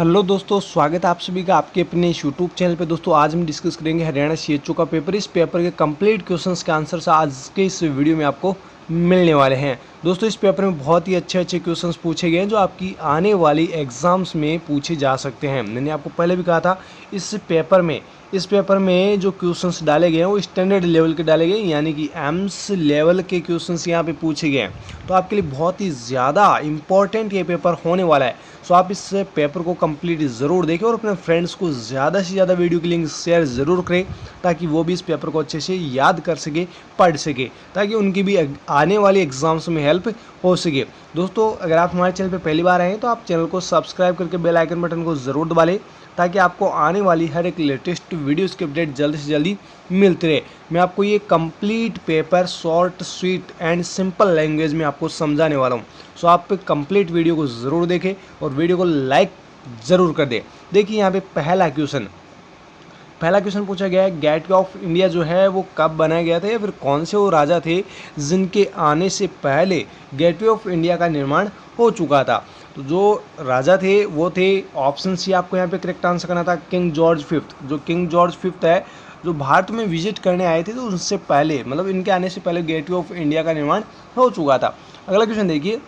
Hello दोस्तों, स्वागत है आप सभी का आपके अपने यूट्यूब चैनल पे। दोस्तों आज हम डिस्कस करेंगे हरियाणा सीएचओ का पेपर। इस पेपर के कंप्लीट क्वेश्चंस के आंसर्स आज के इस वीडियो में आपको मिलने वाले हैं। दोस्तों इस पेपर में बहुत ही अच्छे अच्छे क्वेश्चंस पूछे गए हैं जो आपकी आने वाली एग्जाम्स में पूछे जा सकते हैं। मैंने आपको पहले भी कहा था इस पेपर में जो क्वेश्चंस डाले गए हैं वो स्टैंडर्ड लेवल के डाले गए, यानी कि एम्स लेवल के क्वेश्चंस यहाँ पे पूछे गए हैं। तो आपके लिए बहुत ही ज़्यादा इम्पॉर्टेंट ये पेपर होने वाला है। सो आप इस पेपर को कंप्लीट ज़रूर देखें और अपने फ्रेंड्स को ज़्यादा से ज़्यादा वीडियो की लिंक शेयर ज़रूर करें ताकि वो भी इस पेपर को अच्छे से याद कर सके, पढ़ सके, ताकि उनकी भी आने वाली एग्जाम्स में हेल्प हो सके। दोस्तों अगर आप हमारे चैनल पर पहली बार आए हैं तो आप चैनल को सब्सक्राइब करके बेल आइकन बटन को ज़रूर दबा लें ताकि आपको आने वाली हर एक लेटेस्ट वीडियोज़ की अपडेट जल्द से जल्दी मिलती रहे। मैं आपको ये complete paper short sweet and simple language में आपको समझाने वाला हूँ। सो आप कंप्लीट वीडियो को ज़रूर देखें और वीडियो को लाइक ज़रूर कर दें। देखिए यहाँ पे पहला क्वेश्चन पूछा गया है, गेटवे ऑफ इंडिया जो है वो कब बनाया गया था या फिर कौन से वो राजा थे जिनके आने से पहले गेटवे ऑफ इंडिया का निर्माण हो चुका था। तो जो राजा थे वो थे, ऑप्शन सी आपको यहाँ पे करेक्ट आंसर करना था, किंग जॉर्ज फिफ्थ। जो किंग जॉर्ज फिफ्थ है जो भारत में विजिट करने आए थे तो उनसे पहले, मतलब इनके आने से पहले गेटवे ऑफ इंडिया का निर्माण हो चुका था। अगला क्वेश्चन देखिए,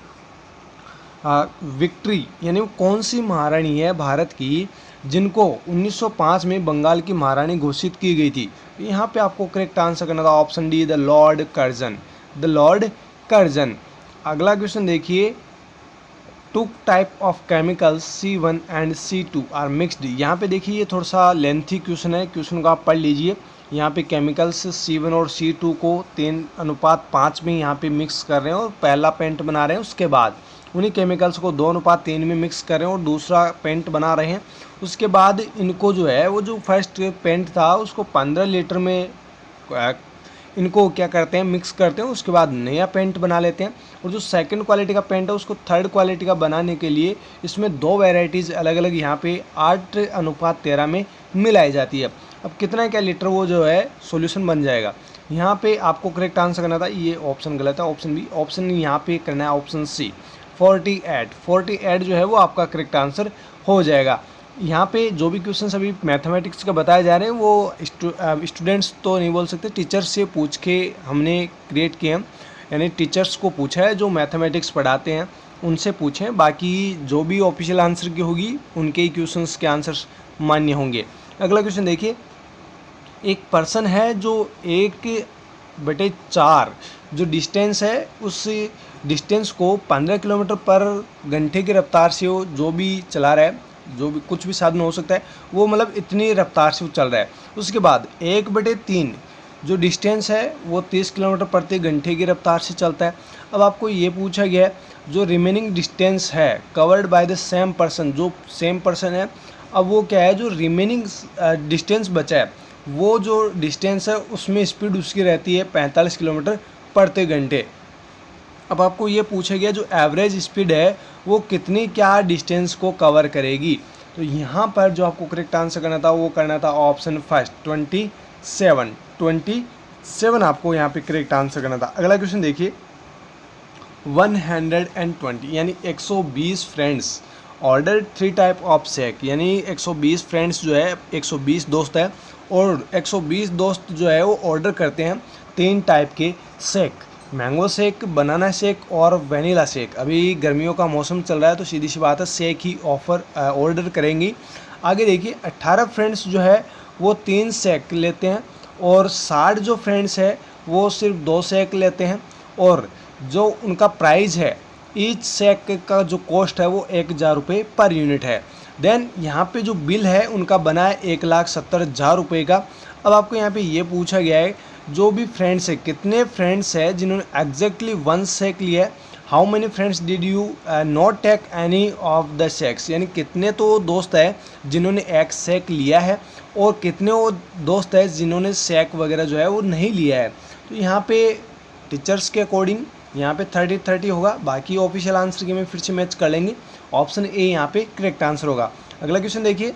विक्ट्री यानी वो कौन सी महारानी है भारत की जिनको 1905 में बंगाल की महारानी घोषित की गई थी। यहाँ पे आपको करेक्ट आंसर करना था option D, the Lord Curzon. अगला क्वेश्चन देखिए, two type of chemicals C1 and C2 are mixed. यहाँ पे देखिए ये थोड़ा सा लेंथी क्वेश्चन है, क्वेश्चन को आप पढ़ लीजिए। यहाँ पे केमिकल्स C1 और C2 को 3:5 में यहाँ पे मिक्स कर रहे हैं और पहला पेंट बना रहे हैं। उसके बाद उन्हीं केमिकल्स को 2:3 में मिक्स कर रहे हैं और दूसरा पेंट बना रहे हैं। उसके बाद इनको जो है वो जो फर्स्ट पेंट था उसको 15 लीटर में इनको क्या करते हैं, मिक्स करते हैं। उसके बाद नया पेंट बना लेते हैं और जो सेकंड क्वालिटी का पेंट है उसको थर्ड क्वालिटी का बनाने के लिए इसमें 2 वेराइटीज़ अलग अलग यहाँ पे 8:13 में मिलाई जाती है। अब कितना क्या लीटर वो जो है सॉल्यूशन बन जाएगा। यहाँ पे आपको करेक्ट आंसर करना था, ये ऑप्शन गलत है, ऑप्शन बी। ऑप्शन यहाँ पे करना है ऑप्शन सी, 48 जो है वो आपका करेक्ट आंसर हो जाएगा। यहाँ पे जो भी क्वेश्चन अभी मैथमेटिक्स का बताए जा रहे हैं वो स्टूडेंट्स तो नहीं बोल सकते, टीचर्स से पूछ के हमने क्रिएट किए हैं, यानी टीचर्स को पूछा है जो मैथमेटिक्स पढ़ाते हैं उनसे पूछें। बाकी जो भी ऑफिशियल आंसर की होगी उनके ही क्वेश्चंस के आंसर्स मान्य होंगे। अगला क्वेश्चन देखिए, एक पर्सन है जो 1/4 जो डिस्टेंस है उस डिस्टेंस को 15 किलोमीटर पर घंटे की रफ्तार से वो जो भी चला रहा है, जो भी कुछ भी साधन हो सकता है वो, मतलब इतनी रफ्तार से वो चल रहा है। उसके बाद 1/3 जो डिस्टेंस है वो 30 किलोमीटर प्रति घंटे की रफ्तार से चलता है। अब आपको ये पूछा गया है जो रिमेनिंग डिस्टेंस है covered by the same person, जो सेम पर्सन है, अब वो क्या है, जो रिमेनिंग डिस्टेंस बचा है वो जो डिस्टेंस है उसमें स्पीड उसकी रहती है 45 किलोमीटर प्रति घंटे। अब आपको ये पूछा गया जो एवरेज स्पीड है वो कितनी क्या डिस्टेंस को कवर करेगी। तो यहाँ पर जो आपको करेक्ट आंसर करना था वो करना था ऑप्शन फर्स्ट, 27 आपको यहाँ पे करेक्ट आंसर करना था। अगला क्वेश्चन देखिए, 120 यानी 120 friends order 3 type of shake, यानी 120 फ्रेंड्स जो है 120 दोस्त है और 120 दोस्त जो है वो ऑर्डर करते हैं 3 टाइप के shake, mango shake, banana shake और वनीला शेक। अभी गर्मियों का मौसम चल रहा है तो सीधी सी बात है शेक ही ऑर्डर करेंगी। आगे देखिए, 18 फ्रेंड्स जो है वो 3 शेक लेते हैं और 60 जो फ्रेंड्स है वो सिर्फ 2 शेक लेते हैं और जो उनका प्राइस है ईच शेक का जो कॉस्ट है वो 1000 रुपये पर यूनिट है। देन यहाँ पे जो बिल है उनका बना है 1,70,000 रुपये का। अब आपको यहाँ पे ये पूछा गया है जो भी फ्रेंड्स है, कितने फ्रेंड्स है जिन्होंने एग्जैक्टली 1 शेक लिया है, how many friends did you not take any of the shakes, यानी कितने तो दोस्त है जिन्होंने एक शेक लिया है और कितने वो दोस्त है जिन्होंने शेक वगैरह जो है वो नहीं लिया है। तो यहाँ पे टीचर्स के अकॉर्डिंग यहाँ पे 30-30 होगा, बाकी ऑफिशियल आंसर के में फिर से मैच कर लेंगे। ऑप्शन ए यहाँ पे करेक्ट आंसर होगा। अगला क्वेश्चन देखिए,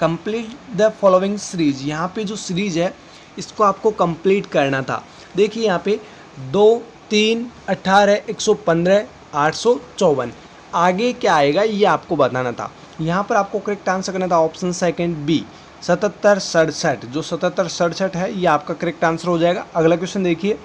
कंप्लीट द फॉलोइंग सीरीज, यहाँ पे जो सीरीज है इसको आपको कंप्लीट करना था। देखिए यहाँ पे 2, 3, 18, 115, 854, आगे क्या आएगा ये आपको बताना था। यहाँ पर आपको करेक्ट आंसर करना था ऑप्शन सेकंड बी 7767। जो 7767 है ये आपका करेक्ट आंसर हो जाएगा। अगला क्वेश्चन देखिए,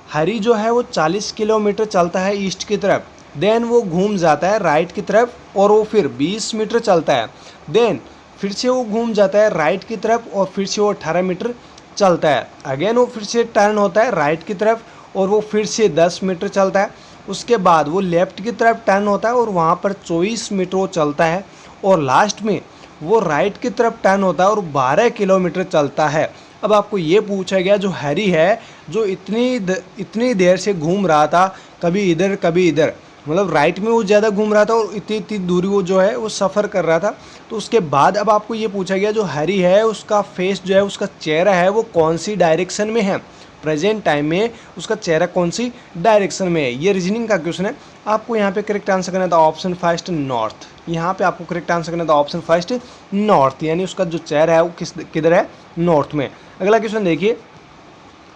हरी जो है वो 40 किलोमीटर चलता है ईस्ट की तरफ, देन वो घूम जाता है राइट की तरफ और वो फिर 20 मीटर चलता है, देन फिर से वो घूम जाता है राइट की तरफ और फिर से वो 18 मीटर चलता है, अगेन वो फिर से टर्न होता है राइट की तरफ और वो फिर से 10 मीटर चलता है, उसके बाद वो लेफ्ट की तरफ टर्न होता है और वहाँ पर 24 मीटर वो चलता है और लास्ट में वो राइट की तरफ टर्न होता है और 12 किलोमीटर चलता है। अब आपको ये पूछा गया जो हैरी है जो इतनी देर से घूम रहा था, कभी इधर, मतलब राइट में वो ज़्यादा घूम रहा था और इतनी दूरी वो जो है वो सफ़र कर रहा था। तो उसके बाद अब आपको ये पूछा गया जो हैरी है उसका फेस जो है, उसका चेहरा है वो कौन सी डायरेक्शन में है, प्रेजेंट टाइम में उसका चेहरा कौन सी डायरेक्शन में है। ये रीजनिंग का क्वेश्चन है। आपको यहाँ पे करेक्ट आंसर करना था ऑप्शन फर्स्ट नॉर्थ। यहाँ पे आपको करेक्ट आंसर करना था ऑप्शन फर्स्ट नॉर्थ, यानी उसका जो चेहरा है वो किधर है, नॉर्थ में। अगला क्वेश्चन देखिए,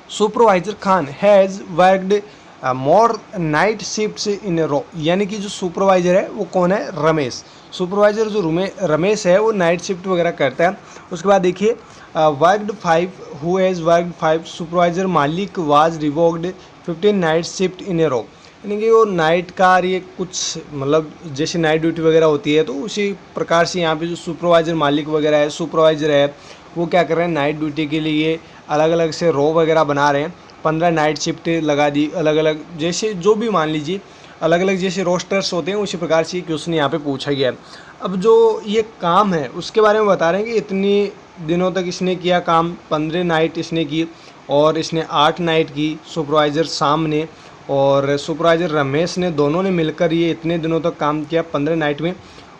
supervisor Khan has worked more night shifts in row, यानी कि जो सुपरवाइजर है वो कौन है, रमेश। सुपरवाइजर जो रमेश है वो नाइट शिफ्ट वगैरह करता है। उसके बाद देखिए worked 5 who has worked 5 supervisor Malik was revoked 15 night shift in a row, यानी कि वो नाइट का ये कुछ मतलब जैसे नाइट ड्यूटी वगैरह होती है तो उसी प्रकार से यहाँ पे जो सुपरवाइजर मालिक वगैरह है, सुपरवाइजर है, वो क्या कर रहे हैं नाइट ड्यूटी के लिए अलग अलग से रो वगैरह बना रहे हैं। 15 नाइट शिफ्ट लगा दी अलग अलग, जैसे जो भी मान लीजिए अलग अलग जैसे रोस्टर्स होते हैं उसी प्रकार से क्वेश्चन यहाँ पे पूछा गया है। अब जो ये काम है उसके बारे में बता रहे हैं कि इतनी दिनों तक इसने किया काम, 15 नाइट इसने की और इसने 8 नाइट की, सुपरवाइज़र शाम ने और सुपरवाइज़र रमेश ने, दोनों ने मिलकर ये इतने दिनों तक काम किया 15 नाइट में।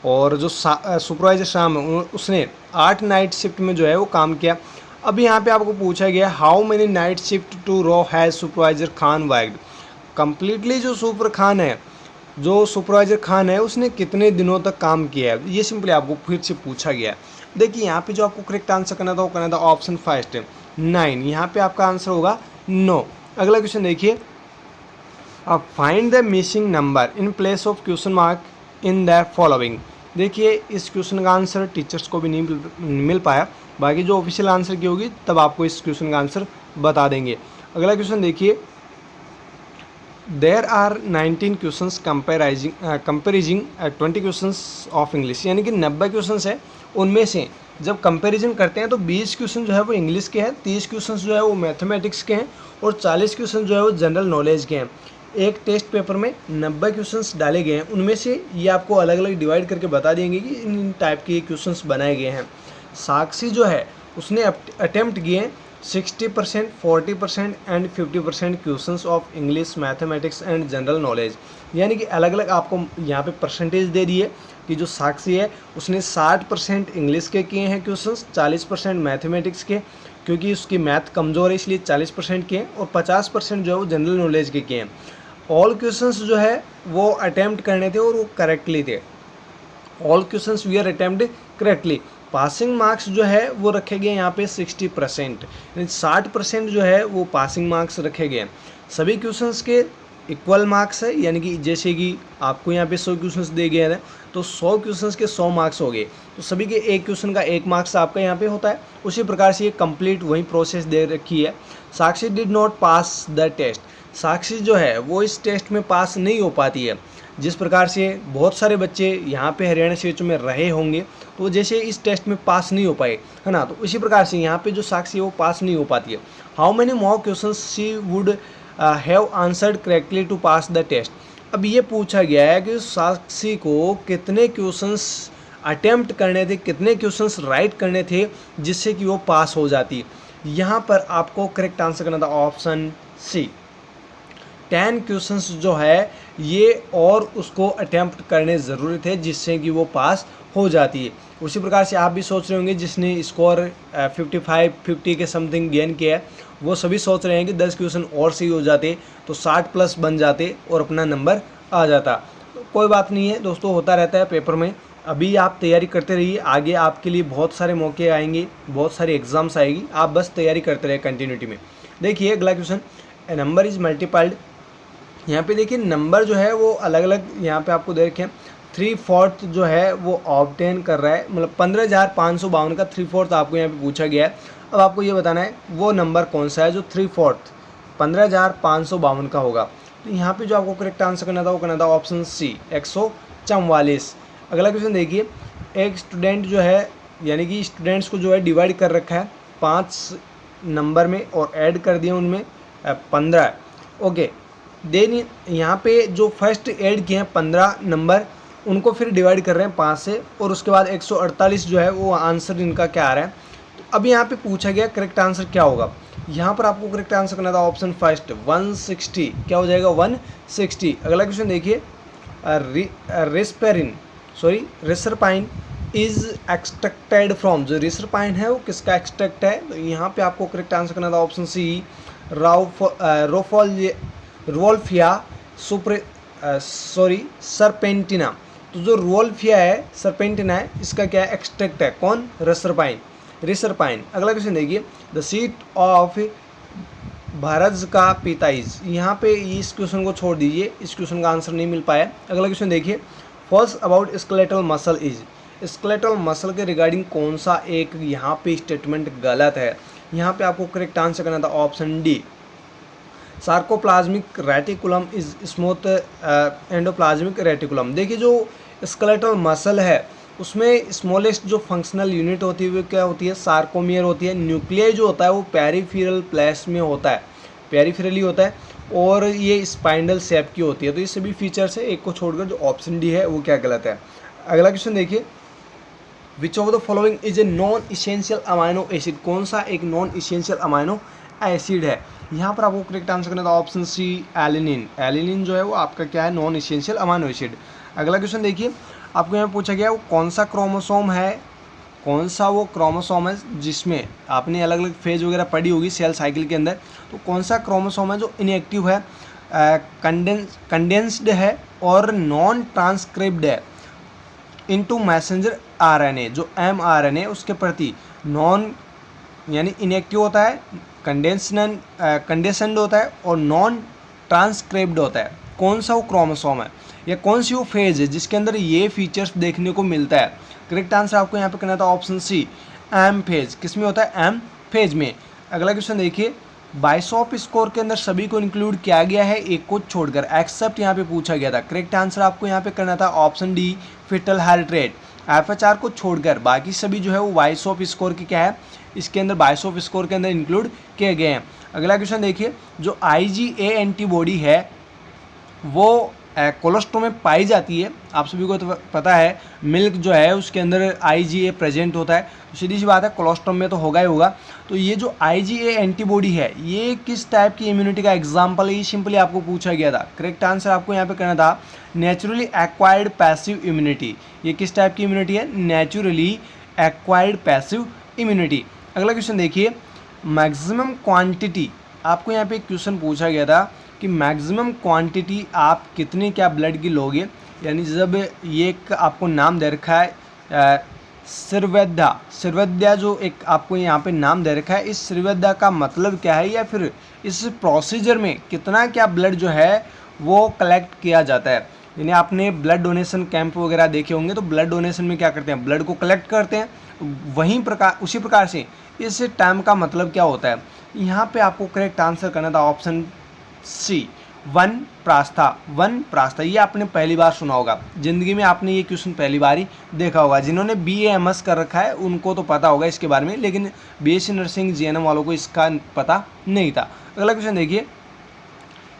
और जो सुपरवाइज़र शाम है उसने 8 नाइट शिफ्ट में जो है वो काम किया। अब यहाँ पे आपको पूछा गया how many night shift to row has supervisor Khan worked, completely जो सुपरवाइज़र खान है उसने कितने दिनों तक काम किया है, ये सिंपली आपको फिर से पूछा गया है। देखिए यहाँ पे जो आपको करेक्ट आंसर करना था वो करना था ऑप्शन फर्स्ट 9, यहाँ पे आपका आंसर होगा नो। अगला क्वेश्चन देखिए, अब find the missing number in place of question mark in the following. देखिए इस क्वेश्चन का आंसर टीचर्स को भी नहीं मिल पाया, बाकी जो ऑफिशियल आंसर की होगी तब आपको इस क्वेश्चन का आंसर बता देंगे। अगला क्वेश्चन देखिए, there are 19 question comprising 20 question of English, यानी कि 90 क्वेश्चन है, उनमें से जब कंपैरिजन करते हैं तो 20 क्वेश्चन जो है वो इंग्लिश के हैं, 30 क्वेश्चन जो है वो मैथमेटिक्स के हैं और 40 क्वेश्चन जो है वो जनरल नॉलेज के हैं। एक टेस्ट पेपर में 90 क्वेश्चंस डाले गए हैं, उनमें से ये आपको अलग अलग डिवाइड करके बता देंगे कि इन टाइप के क्वेश्चंस बनाए गए हैं। साक्षी जो है उसने अटेम्प्ट किए हैं 60%, 40% and 50% questions of English, mathematics and general knowledge, यानी कि अलग अलग आपको यहाँ पे परसेंटेज दे दी है कि जो साक्षी है उसने 60% इंग्लिश के किए हैं क्वेश्चंस, 40% मैथमेटिक्स के क्योंकि उसकी मैथ कमज़ोर है इसलिए 40% के हैं और 50% जो है वो जनरल नॉलेज के किए हैं। ऑल क्वेश्चंस जो है वो अटैम्प्ट करने थे और वो करेक्टली थे, all questions we are attempt correctly. Passing marks जो है वो रखे गए यहाँ पे 60%, यानी 60% जो है वो पासिंग मार्क्स रखे गए हैं। सभी क्वेश्चंस के इक्वल मार्क्स है, यानी कि जैसे कि आपको यहाँ पे 100 क्वेश्चंस दे गए हैं तो 100 क्वेश्चंस के 100 मार्क्स हो गए, तो सभी के एक क्वेश्चन का 1 मार्क्स आपका यहाँ पे होता है। उसी प्रकार से ये कंप्लीट वही प्रोसेस दे रखी है। Sakshi did not pass the test, Sakshi जो है वो इस टेस्ट में पास नहीं हो पाती है। जिस प्रकार से बहुत सारे बच्चे यहाँ पे हरियाणा क्षेत्र में रहे होंगे तो जैसे इस टेस्ट में पास नहीं हो पाए है ना, तो इसी प्रकार से यहाँ पे जो साक्षी है वो पास नहीं हो पाती है। How many more question she would have answered correctly to pass the test. अब ये पूछा गया है कि साक्षी को कितने क्वेश्चंस अटेम्प्ट करने थे, कितने क्वेश्चंस राइट करने थे जिससे कि वो पास हो जाती। यहाँ पर आपको करेक्ट आंसर करना था ऑप्शन सी, 10 क्वेश्चंस जो है ये और उसको अटेम्प्ट करने ज़रूरी थे जिससे कि वो पास हो जाती है। उसी प्रकार से आप भी सोच रहे होंगे जिसने स्कोर 55-50 के समथिंग गेन किया है वो सभी सोच रहे हैं कि 10 क्वेश्चन और सही हो जाते तो 60+ बन जाते और अपना नंबर आ जाता। तो कोई बात नहीं है दोस्तों, होता रहता है पेपर में। अभी आप तैयारी करते रहिए, आगे आपके लिए बहुत सारे मौके आएंगे, बहुत सारे एग्जाम्स आएगी, आप बस तैयारी करते रहे कंटिन्यूटी में। देखिए अगला question, A number is multiplied, यहाँ पे देखिए नंबर जो है वो अलग अलग यहाँ पे आपको दे रखे हैं। 3/4 जो है वो ऑब्टेन कर रहा है, मतलब 15,552 का 3/4 आपको यहाँ पे पूछा गया है। अब आपको ये बताना है वो नंबर कौन सा है जो 3/4 15,552 का होगा। तो यहाँ पे जो आपको करेक्ट आंसर करना था वो करना था ऑप्शन सी 144। अगला क्वेश्चन देखिए, एक स्टूडेंट जो है, यानी कि स्टूडेंट्स को जो है डिवाइड कर रखा है 5 नंबर में और ऐड कर दिए उनमें 15। ओके, देन यहाँ पे जो फर्स्ट ऐड किए हैं 15 नंबर, उनको फिर डिवाइड कर रहे हैं 5 से, और उसके बाद 148 जो है वो आंसर इनका क्या आ रहा है। तो अब यहाँ पे पूछा गया करेक्ट आंसर क्या होगा। यहाँ पर आपको करेक्ट आंसर करना था ऑप्शन फर्स्ट 160। क्या हो जाएगा 160। अगला क्वेश्चन देखिए, रिसरपाइन इज एक्सट्रैक्टेड फ्रॉम, जो रिसरपाइन है वो किसका एक्सट्रैक्ट है। तो यहाँ पे आपको करेक्ट आंसर करना था ऑप्शन सी रोवोल्फिया सरपेंटिना। तो जो रोवोल्फिया है, सरपेंटिना है, इसका क्या है एक्सट्रैक्ट है, कौन, रिसरपाइन। अगला क्वेश्चन देखिए, द सीट ऑफ भारत का पिता इज। यहाँ पे इस क्वेश्चन को छोड़ दीजिए, इस क्वेश्चन का आंसर नहीं मिल पाया। अगला क्वेश्चन देखिए, false about skeletal muscle is. Skeletal muscle के रिगार्डिंग कौन सा एक यहाँ पे स्टेटमेंट गलत है। यहाँ पे आपको करेक्ट आंसर करना था option D sarcoplasmic reticulum is smooth endoplasmic reticulum. देखिए जो स्केलेटल मसल है उसमें स्मॉलेस्ट जो फंक्शनल यूनिट होती है वो क्या होती है, सार्कोमियर होती है। न्यूक्लियस जो होता है वो पेरिफेरल प्लेस में होता है, पेरिफेरली होता है, और ये स्पाइंडल शेप की होती है। तो ये सभी फीचर्स है, एक को छोड़कर जो ऑप्शन डी है वो क्या गलत है। अगला क्वेश्चन देखिए, which of the following is a non essential amino acid. कौन सा एक नॉन इसेंशियल अमाइनो एसिड है। यहाँ पर आपको करेक्ट आंसर करना था ऑप्शन सी एलिनिन। एलिनिन जो है वो आपका क्या है, नॉन इसेंशियल अमाइनो एसिड। अगला क्वेश्चन देखिए, आपको यहाँ पूछा गया वो कौन सा क्रोमोसोम है, कौन सा वो क्रोमोसोम है जिसमें आपने अलग अलग फेज वगैरह पढ़ी होगी सेल साइकिल के अंदर। तो कौन सा क्रोमोसोम है जो इनएक्टिव है, कंडेंस्ड है और नॉन ट्रांसक्रिप्ट है इनटू मैसेंजर आरएनए। जो mRNA उसके प्रति नॉन यानी इनएक्टिव होता है, कंडेंस्ड होता है और नॉन ट्रांसक्रिप्ट होता है। कौन सा वो क्रोमोसोम है या कौन सी वो फेज है जिसके अंदर ये फीचर्स देखने को मिलता है। करेक्ट आंसर आपको यहाँ पे करना था ऑप्शन सी एम फेज। किस में होता है, एम फेज में। अगला क्वेश्चन देखिए, बाइसॉप स्कोर के अंदर सभी को इंक्लूड किया गया है, एक को छोड़कर, एक्सेप्ट यहाँ पे पूछा गया था। करेक्ट आंसर आपको यहाँ पे करना था option D fetal heart rate. FHR को छोड़कर बाकी सभी जो है वो बाइसॉप स्कोर की क्या है, इसके अंदर बाइसॉप स्कोर के अंदर इंक्लूड किए गए हैं। अगला क्वेश्चन देखिए, जो IgA एंटीबॉडी है वो कोलेस्ट्रॉल में पाई जाती है। आप सभी को तो पता है मिल्क जो है उसके अंदर IgA प्रेजेंट होता है, तो सीधी सी बात है कोलेस्ट्रॉल में तो होगा ही होगा। तो ये जो IgA एंटीबॉडी है ये किस टाइप की इम्यूनिटी का एग्जाम्पल है, ये सिंपली आपको पूछा गया था। करेक्ट आंसर आपको यहाँ पे करना था नेचुरली एक्वायर्ड पैसिव इम्यूनिटी। ये किस टाइप की इम्यूनिटी है, नेचुरली एक्वायर्ड पैसिव इम्यूनिटी। अगला क्वेश्चन देखिए, मैक्सिमम क्वांटिटी, आपको यहाँ पे क्वेश्चन पूछा गया था कि मैक्सिमम क्वांटिटी आप कितने क्या ब्लड की लोगे। यानी जब ये एक आपको नाम दे रखा है सिरवैद्या जो एक आपको यहाँ पे नाम दे रखा है, इस सिरवैद्या का मतलब क्या है या फिर इस प्रोसीजर में कितना क्या ब्लड जो है वो कलेक्ट किया जाता है। यानी आपने ब्लड डोनेशन कैंप वगैरह देखे होंगे, तो ब्लड डोनेशन में क्या करते हैं, ब्लड को कलेक्ट करते हैं। उसी प्रकार से इस टर्म का मतलब क्या होता है। यहाँ पे आपको करेक्ट आंसर करना था ऑप्शन सी वन प्रास्था। ये आपने पहली बार सुना होगा जिंदगी में, आपने ये क्वेश्चन पहली बार ही देखा होगा। जिन्होंने BA MS कर रखा है उनको तो पता होगा इसके बारे में, लेकिन BSc नर्सिंग GNM वालों को इसका पता नहीं था। अगला क्वेश्चन देखिए,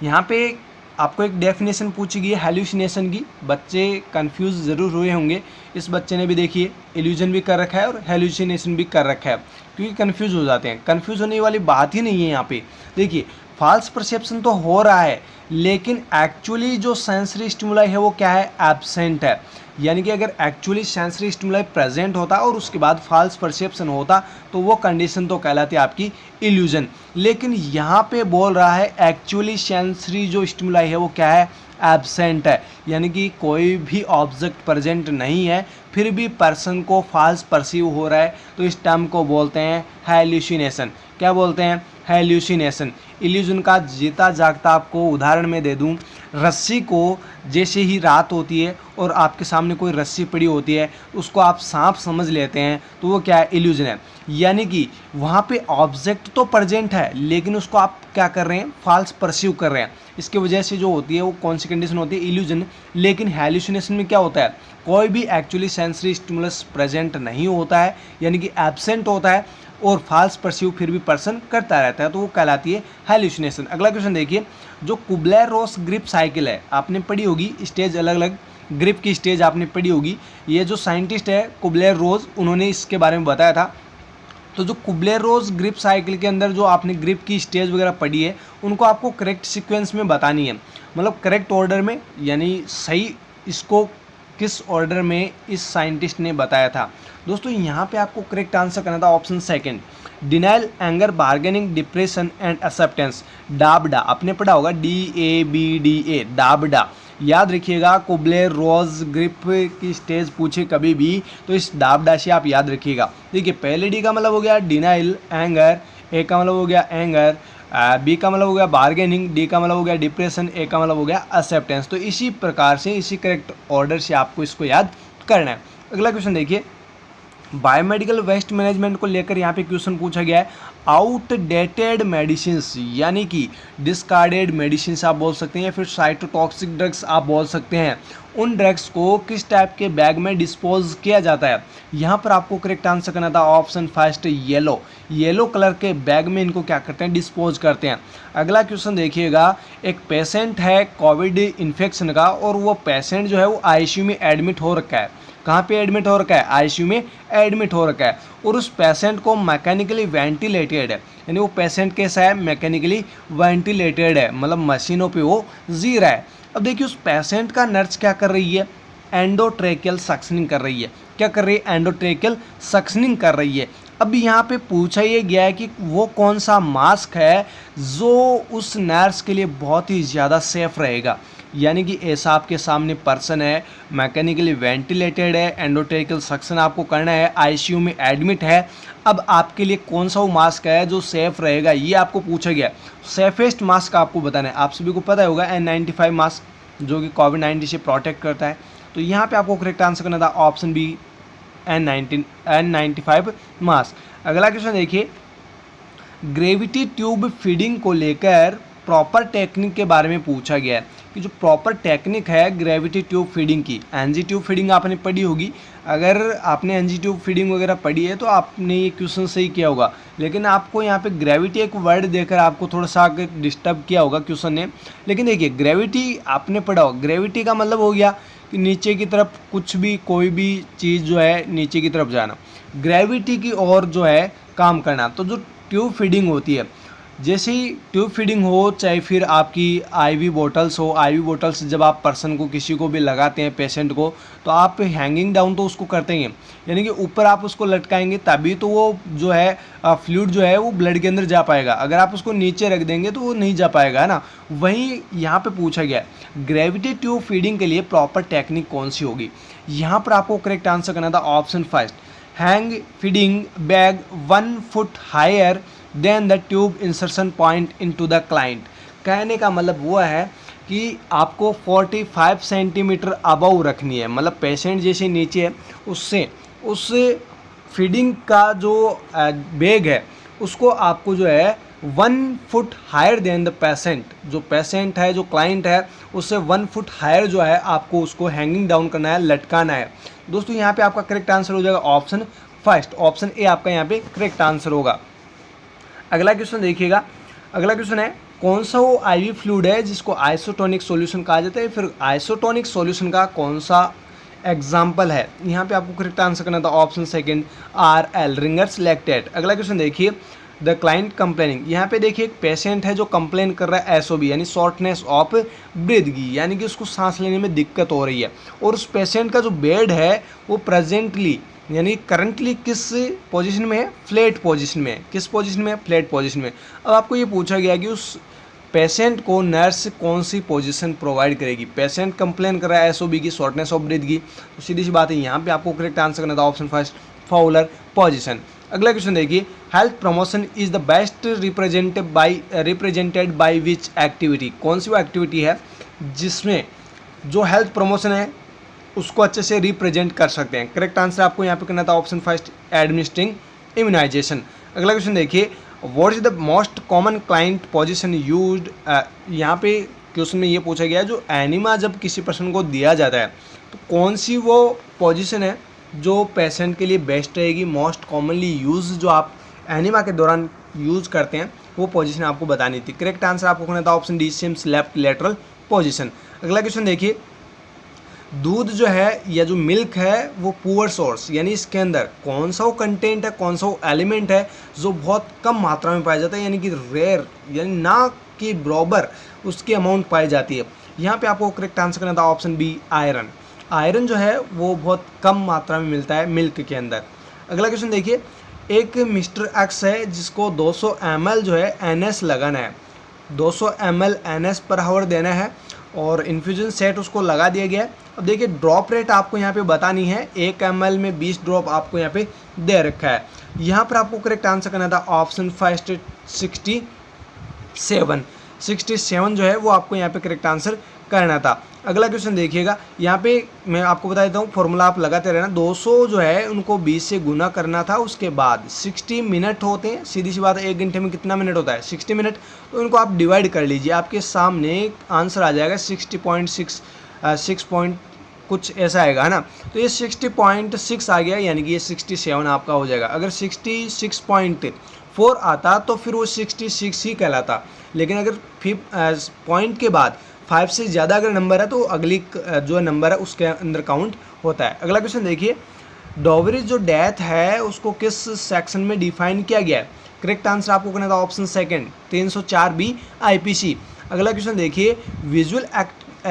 यहाँ पे आपको एक डेफिनेशन पूछी गई है हेल्यूसिनेशन की। बच्चे कंफ्यूज ज़रूर हुए होंगे, इस बच्चे ने भी देखिए इल्यूजन भी कर रखा है और हेल्यूसिनेशन भी कर रखा है, क्योंकि कंफ्यूज हो जाते हैं। कंफ्यूज होने वाली बात ही नहीं है यहाँ पे। देखिए फॉल्स परसेप्शन तो हो रहा है, लेकिन एक्चुअली जो सेंसरी स्टिमुलाई है वो क्या है, एब्सेंट है। यानी कि अगर एक्चुअली सेंसरी स्टिमुलाई प्रेजेंट होता और उसके बाद फॉल्स परसेप्शन होता तो वो कंडीशन तो कहलाती है आपकी इल्यूजन। लेकिन यहाँ पे बोल रहा है एक्चुअली सेंसरी जो स्टिमुलाई है वो क्या है, एब्सेंट है। यानी कि कोई भी ऑब्जेक्ट प्रेजेंट नहीं है फिर भी पर्सन को फॉल्स परसीव हो रहा है, तो इस टर्म को बोलते हैं हेल्यूसिनेशन। क्या बोलते हैं, हेल्यूसिनेशन। इल्यूजन का जीता जागता आपको उदाहरण में दे दूं, रस्सी को जैसे ही रात होती है और आपके सामने कोई रस्सी पड़ी होती है, उसको आप सांप समझ लेते हैं, तो वो क्या है, इल्यूजन है। यानी कि वहाँ पे ऑब्जेक्ट तो प्रेजेंट है लेकिन उसको आप क्या कर रहे हैं, फॉल्स परसीव कर रहे हैं। इसकी वजह से जो होती है वो कौन सी कंडीशन होती है, इल्यूजन। लेकिन हैलुसिनेशन में क्या होता है, कोई भी एक्चुअली सेंसरी स्टिमुलस प्रेजेंट नहीं होता है, यानी कि एब्सेंट होता है और फॉल्स परसीव फिर भी पर्सन करता रहता है, तो वो कहलाती है हैलुसिनेशन। अगला क्वेश्चन देखिए, जो कुबलर-रोस ग्रिप साइकिल है, आपने पढ़ी होगी, स्टेज अलग अलग ग्रिप की स्टेज आपने पढ़ी होगी। ये जो साइंटिस्ट है कुबलर-रोस, उन्होंने इसके बारे में बताया था। तो जो कुबलर-रोस ग्रिप साइकिल के अंदर जो आपने ग्रिप की स्टेज वगैरह पढ़ी है, उनको आपको करेक्ट सीक्वेंस में बतानी है, मतलब करेक्ट ऑर्डर में, यानी सही इसको किस ऑर्डर में इस साइंटिस्ट ने बताया था। दोस्तों यहाँ पे आपको करेक्ट आंसर करना था option second, denial, anger, bargaining, depression and acceptance. DABDA आपने पढ़ा होगा, DABDA, डाबडा। याद रखिएगा, कुबलर-रोस ग्रिप की स्टेज पूछे कभी भी तो इस डाबडा से आप याद रखिएगा। देखिए पहले डी का मतलब हो गया डिनाइल, एंगर, ए का मतलब हो गया एंगर, बी का मतलब हो गया बार्गेनिंग, डी का मतलब हो गया डिप्रेशन, ए का मतलब हो गया एक्सेप्टेंस। तो इसी प्रकार से इसी करेक्ट ऑर्डर से आपको इसको याद करना है। अगला क्वेश्चन देखिए, बायोमेडिकल वेस्ट मैनेजमेंट को लेकर यहाँ पे क्वेश्चन पूछा गया है। आउटडेटेड मेडिसिन्स यानी कि डिस्कार्डेड मेडिसिन्स आप बोल सकते हैं, या फिर साइटोटॉक्सिक ड्रग्स आप बोल सकते हैं, उन ड्रग्स को किस टाइप के बैग में डिस्पोज किया जाता है। यहाँ पर आपको करेक्ट आंसर करना था option first, yellow. Yellow colour के बैग में इनको क्या करते हैं, डिस्पोज करते हैं। अगला क्वेश्चन देखिएगा, एक पेशेंट है कोविड इन्फेक्शन का और वो पेशेंट जो है वो आईसीयू में एडमिट हो रखा है। कहाँ पे एडमिट हो रखा है, आईसीयू में एडमिट हो रखा है, और उस पेशेंट को मैकेनिकली वेंटिलेटेड है, यानी वो पेशेंट कैसा है, मैकेनिकली वेंटिलेटेड है, मतलब मशीनों पे वो जी रहा है। अब देखिए उस पेशेंट का नर्स क्या कर रही है, एंडोट्रेकियल सक्शनिंग कर रही है। क्या कर रही है, एंडोट्रेकियल सक्शनिंग कर रही है। अब यहाँ पे पूछा ये गया है कि वो कौन सा मास्क है जो उस नर्स के लिए बहुत ही ज़्यादा सेफ रहेगा। यानी कि ऐसा आपके सामने पर्सन है, मैकेनिकली वेंटिलेटेड है, एंडोट्रेकियल सक्शन आपको करना है, आईसीयू में एडमिट है। अब आपके लिए कौन सा वो मास्क है जो सेफ रहेगा, ये आपको पूछा गया। सेफेस्ट मास्क आपको बताना है। आप सभी को पता होगा N95 मास्क जो कि कोविड-19 से प्रोटेक्ट करता है। तो यहाँ पे आपको करेक्ट आंसर करना था ऑप्शन बी, N95 मास्क। अगला क्वेश्चन देखिए, ग्रेविटी ट्यूब फीडिंग को लेकर प्रॉपर टेक्निक के बारे में पूछा गया है कि जो प्रॉपर टेक्निक है ग्रेविटी ट्यूब फीडिंग की, एनजी ट्यूब फीडिंग आपने पढ़ी होगी। अगर आपने एनजी ट्यूब फीडिंग वगैरह पढ़ी है तो आपने ये क्वेश्चन सही किया होगा, लेकिन आपको यहाँ पे ग्रेविटी एक वर्ड देकर आपको थोड़ा सा डिस्टर्ब किया होगा क्वेश्चन ने। लेकिन देखिए ग्रेविटी आपने पढ़ा होगा, ग्रेविटी का मतलब हो गया कि नीचे की तरफ कुछ भी, कोई भी चीज़ जो है नीचे की तरफ जाना, ग्रेविटी की ओर जो है काम करना। तो जो ट्यूब फीडिंग होती है, जैसे ही ट्यूब फीडिंग हो, चाहे फिर आपकी आईवी बोटल्स हो, आईवी बोटल्स जब आप पर्सन को, किसी को भी लगाते हैं, पेशेंट को, तो आप हैंगिंग डाउन तो उसको करते ही हैं, यानी कि ऊपर आप उसको लटकाएंगे तभी तो वो जो है फ्लूइड जो है वो ब्लड के अंदर जा पाएगा। अगर आप उसको नीचे रख देंगे तो वो नहीं जा पाएगा, है ना। वहीं यहाँ पे पूछा गया ग्रेविटी ट्यूब फीडिंग के लिए प्रॉपर टेक्निक कौन सी होगी। यहाँ पर आपको करेक्ट आंसर करना था option first, hang feeding bag 1 foot higher than the tube insertion point into the client. कहने का मतलब वो है कि आपको 45 सेंटीमीटर अबव रखनी है, मतलब पेशेंट जैसे नीचे है उससे उस फीडिंग का जो बैग है उसको आपको जो है 1 foot higher than the patient, जो पेशेंट है, जो क्लाइंट है, उससे 1 फुट हायर जो है आपको उसको हैंगिंग डाउन करना है, लटकाना है। दोस्तों यहाँ पे आपका करेक्ट आंसर हो जाएगा ऑप्शन फर्स्ट, ऑप्शन ए आपका यहाँ पे करेक्ट आंसर होगा। अगला क्वेश्चन देखिएगा, अगला क्वेश्चन है कौन सा वो आईवी फ्लूइड है जिसको आइसोटोनिक सॉल्यूशन कहा जाता है, फिर आइसोटोनिक सॉल्यूशन का कौन सा एग्जाम्पल है। यहाँ पे आपको करेक्ट आंसर करना था option second, RL, ringers lactate. अगला क्वेश्चन देखिए, द क्लाइंट कंप्लेनिंग। यहाँ पे देखिए एक पेशेंट है जो कंप्लेन कर रहा है SOB यानी शॉर्टनेस ऑफ ब्रीथ की, यानी कि उसको सांस लेने में दिक्कत हो रही है, और उस पेशेंट का जो बेड है वो प्रेजेंटली यानी करंटली किस पोजीशन में है, फ्लैट पोजीशन में है। किस पोजीशन में है, फ्लैट पोजीशन में। अब आपको ये पूछा गया कि उस पेशेंट को नर्स कौन सी पोजीशन प्रोवाइड करेगी। पेशेंट कंप्लेन कर रहा है SOB की, शॉर्टनेस ऑफ ब्रीथ की, तो सीधी सी बात है यहाँ पे आपको करेक्ट आंसर करना था ऑप्शन फर्स्ट, फाउलर पोजीशन। अगला क्वेश्चन देखिए, health promotion is the best represented by which activity. कौन सी वो एक्टिविटी है जिसमें जो हेल्थ प्रमोशन है उसको अच्छे से रिप्रेजेंट कर सकते हैं। करेक्ट आंसर आपको यहाँ पे करना था ऑप्शन फर्स्ट, एडमिनिस्ट्रिंग इम्यूनाइजेशन। अगला क्वेश्चन देखिए, what is the most common client position used. यहाँ पे क्वेश्चन में ये पूछा गया है जो एनिमा जब किसी पर्सन को दिया जाता है तो कौन सी वो पोजीशन है जो पेशेंट के लिए बेस्ट रहेगी, मोस्ट कॉमनली यूज जो आप एनिमा के दौरान यूज करते हैं वो पोजीशन आपको बतानी थी। करेक्ट आंसर आपको करना था option D, Sims left lateral position. अगला क्वेश्चन देखिए, दूध जो है या जो मिल्क है वो पुअर सोर्स, यानी इसके अंदर कौन सा वो कंटेंट है, कौन सा वो एलिमेंट है जो बहुत कम मात्रा में पाया जाता है, यानी कि रेयर, यानी ना कि बराबर उसकी अमाउंट पाई जाती है। यहाँ पे आपको करेक्ट आंसर करना था ऑप्शन बी, आयरन। आयरन जो है वो बहुत कम मात्रा में मिलता है मिल्क के अंदर। अगला क्वेश्चन देखिए, एक मिस्टर एक्स है जिसको 200 ml जो है NS लगाना है, 200 ml NS पर हावर देना है और इन्फ्यूजन सेट उसको लगा दिया गया है। अब देखिए ड्रॉप रेट आपको यहाँ पे बतानी है, 1 ml में 20 ड्रॉप आपको यहाँ पे दे रखा है। यहाँ पर आपको करेक्ट आंसर करना था ऑप्शन फर्स्ट 67 जो है वो आपको यहाँ पे करेक्ट आंसर करना था। अगला क्वेश्चन देखिएगा, यहाँ पे मैं आपको बता देता हूँ, फॉर्मूला आप लगाते रहना। 200 जो है उनको 20 से गुना करना था, उसके बाद 60 मिनट होते हैं, सीधी सी बात है 1 घंटे में कितना मिनट होता है 60 मिनट, तो इनको आप डिवाइड कर लीजिए, आपके सामने आंसर आ जाएगा 60.6 पॉइंट कुछ ऐसा आएगा, है ना। तो ये 60.6 आ गया, यानी कि ये 67 आपका हो जाएगा। अगर 66.4 आता तो फिर वो 66 ही कहलाता, लेकिन अगर पॉइंट के बाद 5 से ज़्यादा अगर नंबर है तो अगली जो नंबर है उसके अंदर काउंट होता है। अगला क्वेश्चन देखिए, डॉवरी जो डेथ है उसको किस सेक्शन में डिफाइन किया गया है। करेक्ट आंसर आपको करना था ऑप्शन सेकंड, 304B IPC। अगला क्वेश्चन देखिए,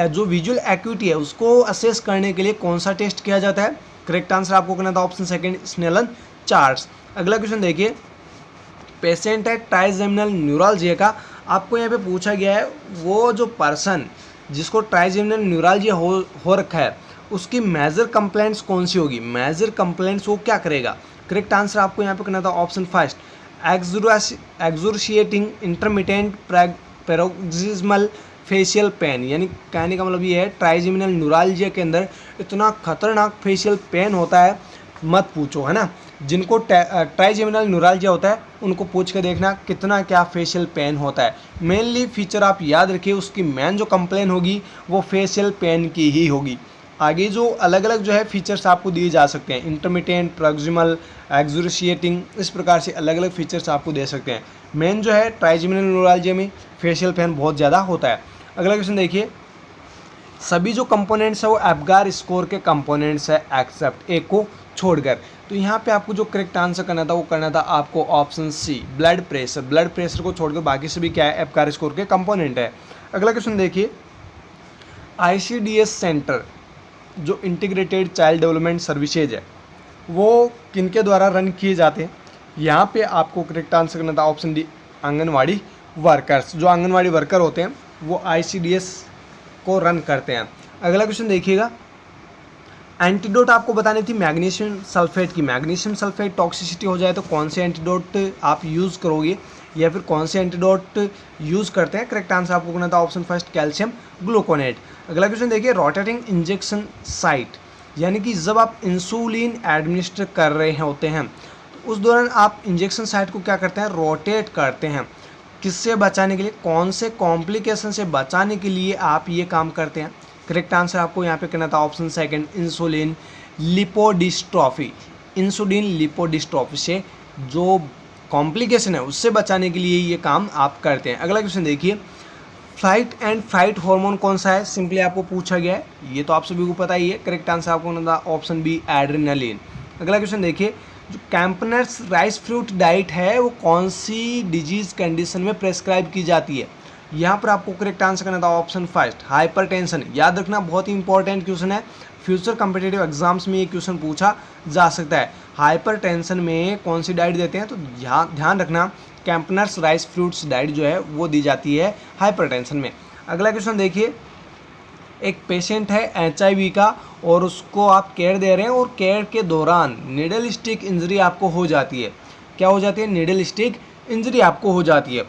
जो विजुअल एक्यूटी है उसको असेस करने के लिए कौन सा टेस्ट किया जाता है। करेक्ट आंसर आपको करना था ऑप्शन सेकंड, स्नेलन चार्ट्स। अगला क्वेश्चन देखिए, पेशेंट है ट्राइजेमिनल न्यूरॉलजिया का, आपको यहाँ पे पूछा गया है वो जो पर्सन जिसको ट्राइजेमिनल न्यूरॉलजिया हो रखा है उसकी मेजर कंप्लेंट्स कौन सी होगी, मेजर कंप्लेंट्स वो क्या करेगा। करेक्ट आंसर आपको यहाँ पे करना था option first, excruciating intermittent paroxysmal facial pain. यानी कहने का मतलब ये है ट्राइजेमिनल न्यूरॉलजिया के अंदर इतना खतरनाक फेशियल पेन होता है मत पूछो, है ना। जिनको ट्राइजेमिनल न्यूरॉलजिया होता है उनको पूछ के देखना कितना क्या फेशियल पेन होता है। मेनली फीचर आप याद रखिए, उसकी मेन जो कंप्लेन होगी वो फेशियल पेन की ही होगी। आगे जो अलग अलग जो है फीचर्स आपको दिए जा सकते हैं, इंटरमिटेंट, प्रॉक्सिमल, एक्सोर्शिएटिंग, इस प्रकार से अलग अलग फीचर्स आपको दे सकते हैं। मेन जो है ट्राइजेमिनल न्यूरॉलजिया में फेशियल पेन बहुत ज़्यादा होता है। अगला क्वेश्चन देखिए, सभी जो कंपोनेंट्स है वो एप्गार स्कोर के कंपोनेंट्स है एक्सेप्ट एक को छोड़कर। तो यहाँ पे आपको जो करेक्ट आंसर करना था वो करना था आपको option C, blood pressure. Blood pressure को छोड़कर बाकी सभी क्या है, एप्गार स्कोर के कंपोनेंट है। अगला क्वेश्चन देखिए, ICDS सेंटर जो इंटीग्रेटेड चाइल्ड डेवलपमेंट सर्विसेज है वो किनके द्वारा रन किए जाते हैं। यहाँ पे आपको करेक्ट आंसर करना था ऑप्शन डी, आंगनवाड़ी वर्कर्स। जो आंगनवाड़ी वर्कर होते हैं वो ICDS को रन करते हैं। अगला क्वेश्चन देखिएगा, एंटीडोट आपको बतानी थी मैग्नीशियम सल्फेट की। मैग्नीशियम सल्फेट टॉक्सिसिटी हो जाए तो कौन से एंटीडोट आप यूज़ करोगे या फिर कौन से एंटीडोट यूज़ करते हैं। करेक्ट आंसर आपको करना था ऑप्शन फर्स्ट, कैल्शियम ग्लूकोनेट। अगला क्वेश्चन देखिए, रोटेटिंग इंजेक्शन साइट, यानी कि जब आप इंसुलिन एडमिनिस्टर कर रहे होते हैं तो उस दौरान आप इंजेक्शन साइट को क्या करते हैं, रोटेट करते हैं। किससे बचाने के लिए, कौन से कॉम्प्लिकेशन से बचाने के लिए आप ये काम करते हैं। करेक्ट आंसर आपको यहाँ पे करना था option second, insulin lipodystrophy. Insulin lipodystrophy से जो कॉम्प्लिकेशन है उससे बचाने के लिए ये काम आप करते हैं। अगला क्वेश्चन देखिए, फ्लाइट एंड फाइट हार्मोन कौन सा है, सिंपली आपको पूछा गया है, ये तो आप सभी को पता ही है। करेक्ट आंसर आपको करना था ऑप्शन बी, एड्रेनालिन। अगला क्वेश्चन देखिए, जो कैंपनर्स राइस फ्रूट डाइट है वो कौन सी डिजीज कंडीशन में प्रेस्क्राइब की जाती है। यहाँ पर आपको करेक्ट आंसर करना था ऑप्शन फर्स्ट, हाइपरटेंशन। याद रखना बहुत ही इंपॉर्टेंट क्वेश्चन है, फ्यूचर कॉम्पिटिटिव एग्जाम्स में ये क्वेश्चन पूछा जा सकता है। हाइपरटेंशन में कौन सी डाइट देते हैं, तो यहाँ ध्यान रखना कैंपनर्स राइस फ्रूट्स डाइट जो है वो दी जाती है हाइपरटेंशन में। अगला क्वेश्चन देखिए, एक पेशेंट है HIV का और उसको आप केयर दे रहे हैं और केयर के दौरान नीडल स्टिक इंजरी आपको हो जाती है। क्या हो जाती है, नीडल स्टिक इंजरी आपको हो जाती है।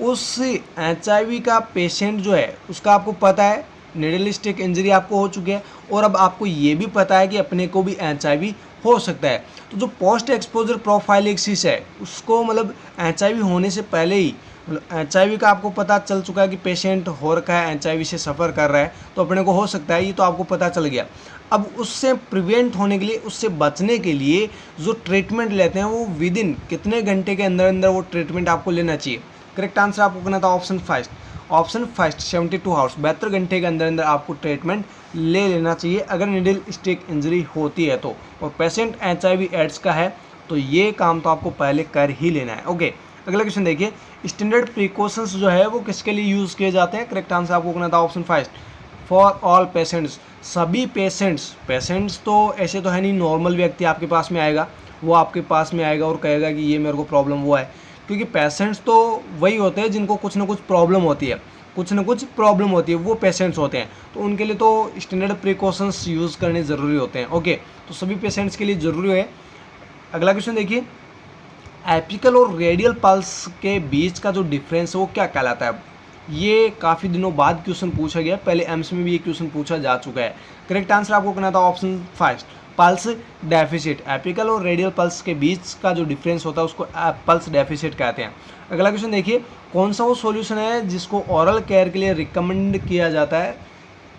उस HIV का पेशेंट जो है उसका आपको पता है निडल स्टिक इंजरी आपको हो चुकी है और अब आपको ये भी पता है कि अपने को भी HIV हो सकता है। तो जो पोस्ट एक्सपोजर प्रोफाइलेक्सिस है उसको मतलब HIV होने से पहले ही मतलब HIV का आपको पता चल चुका है कि पेशेंट हो रखा है, HIV से सफ़र कर रहा है, तो अपने को हो सकता है, ये तो आपको पता चल गया। अब उससे प्रिवेंट होने के लिए, उससे बचने के लिए जो ट्रीटमेंट लेते हैं वो विद इन कितने घंटे के अंदर अंदर वो ट्रीटमेंट आपको लेना चाहिए। करेक्ट आंसर आपको करना था ऑप्शन फर्स्ट 72 आवर्स, 72 घंटे के अंदर अंदर आपको ट्रीटमेंट ले लेना चाहिए अगर निडल स्टिक इंजरी होती है तो। और पेशेंट HIV एड्स का है तो ये काम तो आपको पहले कर ही लेना है। ओके, अगला क्वेश्चन देखिए, स्टैंडर्ड प्रिकॉशंस जो है वो किसके लिए यूज़ किए जाते हैं। करेक्ट आंसर आपको करना था option first for all patients, सभी पेशेंट्स तो ऐसे तो है नहीं, नॉर्मल व्यक्ति आपके पास में आएगा, वो आपके पास में आएगा और कहेगा कि ये मेरे को प्रॉब्लम हुआ है, क्योंकि पेशेंट्स तो वही होते हैं जिनको कुछ ना कुछ प्रॉब्लम होती है, वो पेशेंट्स होते हैं, तो उनके लिए तो स्टैंडर्ड प्रिकॉशंस यूज़ करने ज़रूरी होते हैं। ओके, तो सभी पेशेंट्स के लिए ज़रूरी है। अगला क्वेश्चन देखिए, एपिकल और रेडियल पल्स के बीच का जो डिफरेंस है वो क्या कहलाता है। ये काफ़ी दिनों बाद क्वेश्चन पूछा गया, पहले एम्स में भी ये क्वेश्चन पूछा जा चुका है। करेक्ट आंसर आपको करना था option first pulse deficit. Apical और रेडियल पल्स के बीच का जो डिफरेंस होता है उसको पल्स डेफिसिट कहते हैं। अगला क्वेश्चन देखिए, कौन सा वो सॉल्यूशन है जिसको ओरल केयर के लिए रिकमेंड किया जाता है,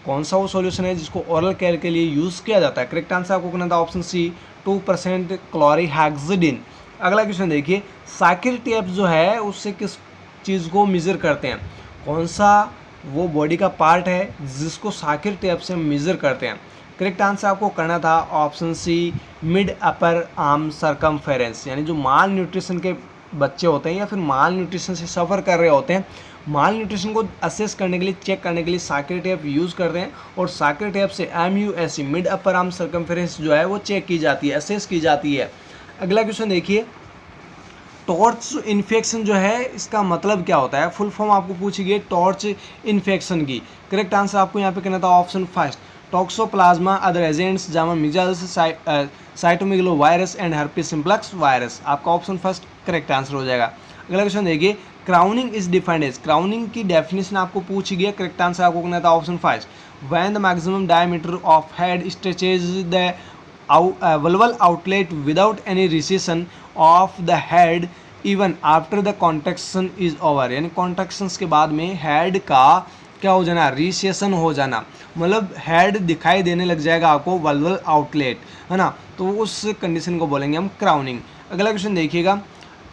कौन सा वो सॉल्यूशन है जिसको ओरल केयर के लिए यूज़ किया जाता है। करेक्ट आंसर आपको करना था ऑप्शन सी 2% क्लोरीहेक्सिडिन। अगला क्वेश्चन देखिए, साकिर टेप जो है उससे किस चीज़ को मेज़र करते हैं, कौन सा वो बॉडी का पार्ट है जिसको साकिर टेप से मेज़र करते हैं। करेक्ट आंसर आपको करना था option C mid upper arm circumference, यानी जो माल न्यूट्रिशन के बच्चे होते हैं या फिर माल न्यूट्रिशन से सफ़र कर रहे होते हैं, माल न्यूट्रिशन को असेस करने के लिए, चेक करने के लिए साकिर टेप यूज़ करते हैं और साकिर टेप से MUSE mid upper arm circumference जो है वो चेक की जाती है, असेस की जाती है। अगला क्वेश्चन देखिए, टॉर्च इन्फेक्शन जो है इसका मतलब क्या होता है, फुल फॉर्म आपको पूछी गई टॉर्च इन्फेक्शन की। करेक्ट आंसर आपको यहाँ पे करना था option first toxoplasma other agents जामा measles cytomegalovirus and herpes simplex virus, आपका ऑप्शन फर्स्ट करेक्ट आंसर हो जाएगा। अगला क्वेश्चन देखिए, crowning is defined as, crowning की डेफिनेशन आपको पूछी गई है। करेक्ट आंसर आपको करना था option first when the maximum diameter of head stretches the vulval outlet without any recession of the head even after the contraction is over, यानी contractions के बाद में हेड का क्या हो जाना, रिसेशन हो जाना, मतलब हेड दिखाई देने लग जाएगा आपको, वल्वल आउटलेट है ना, तो उस कंडीशन को बोलेंगे हम क्राउनिंग। अगला क्वेश्चन देखिएगा,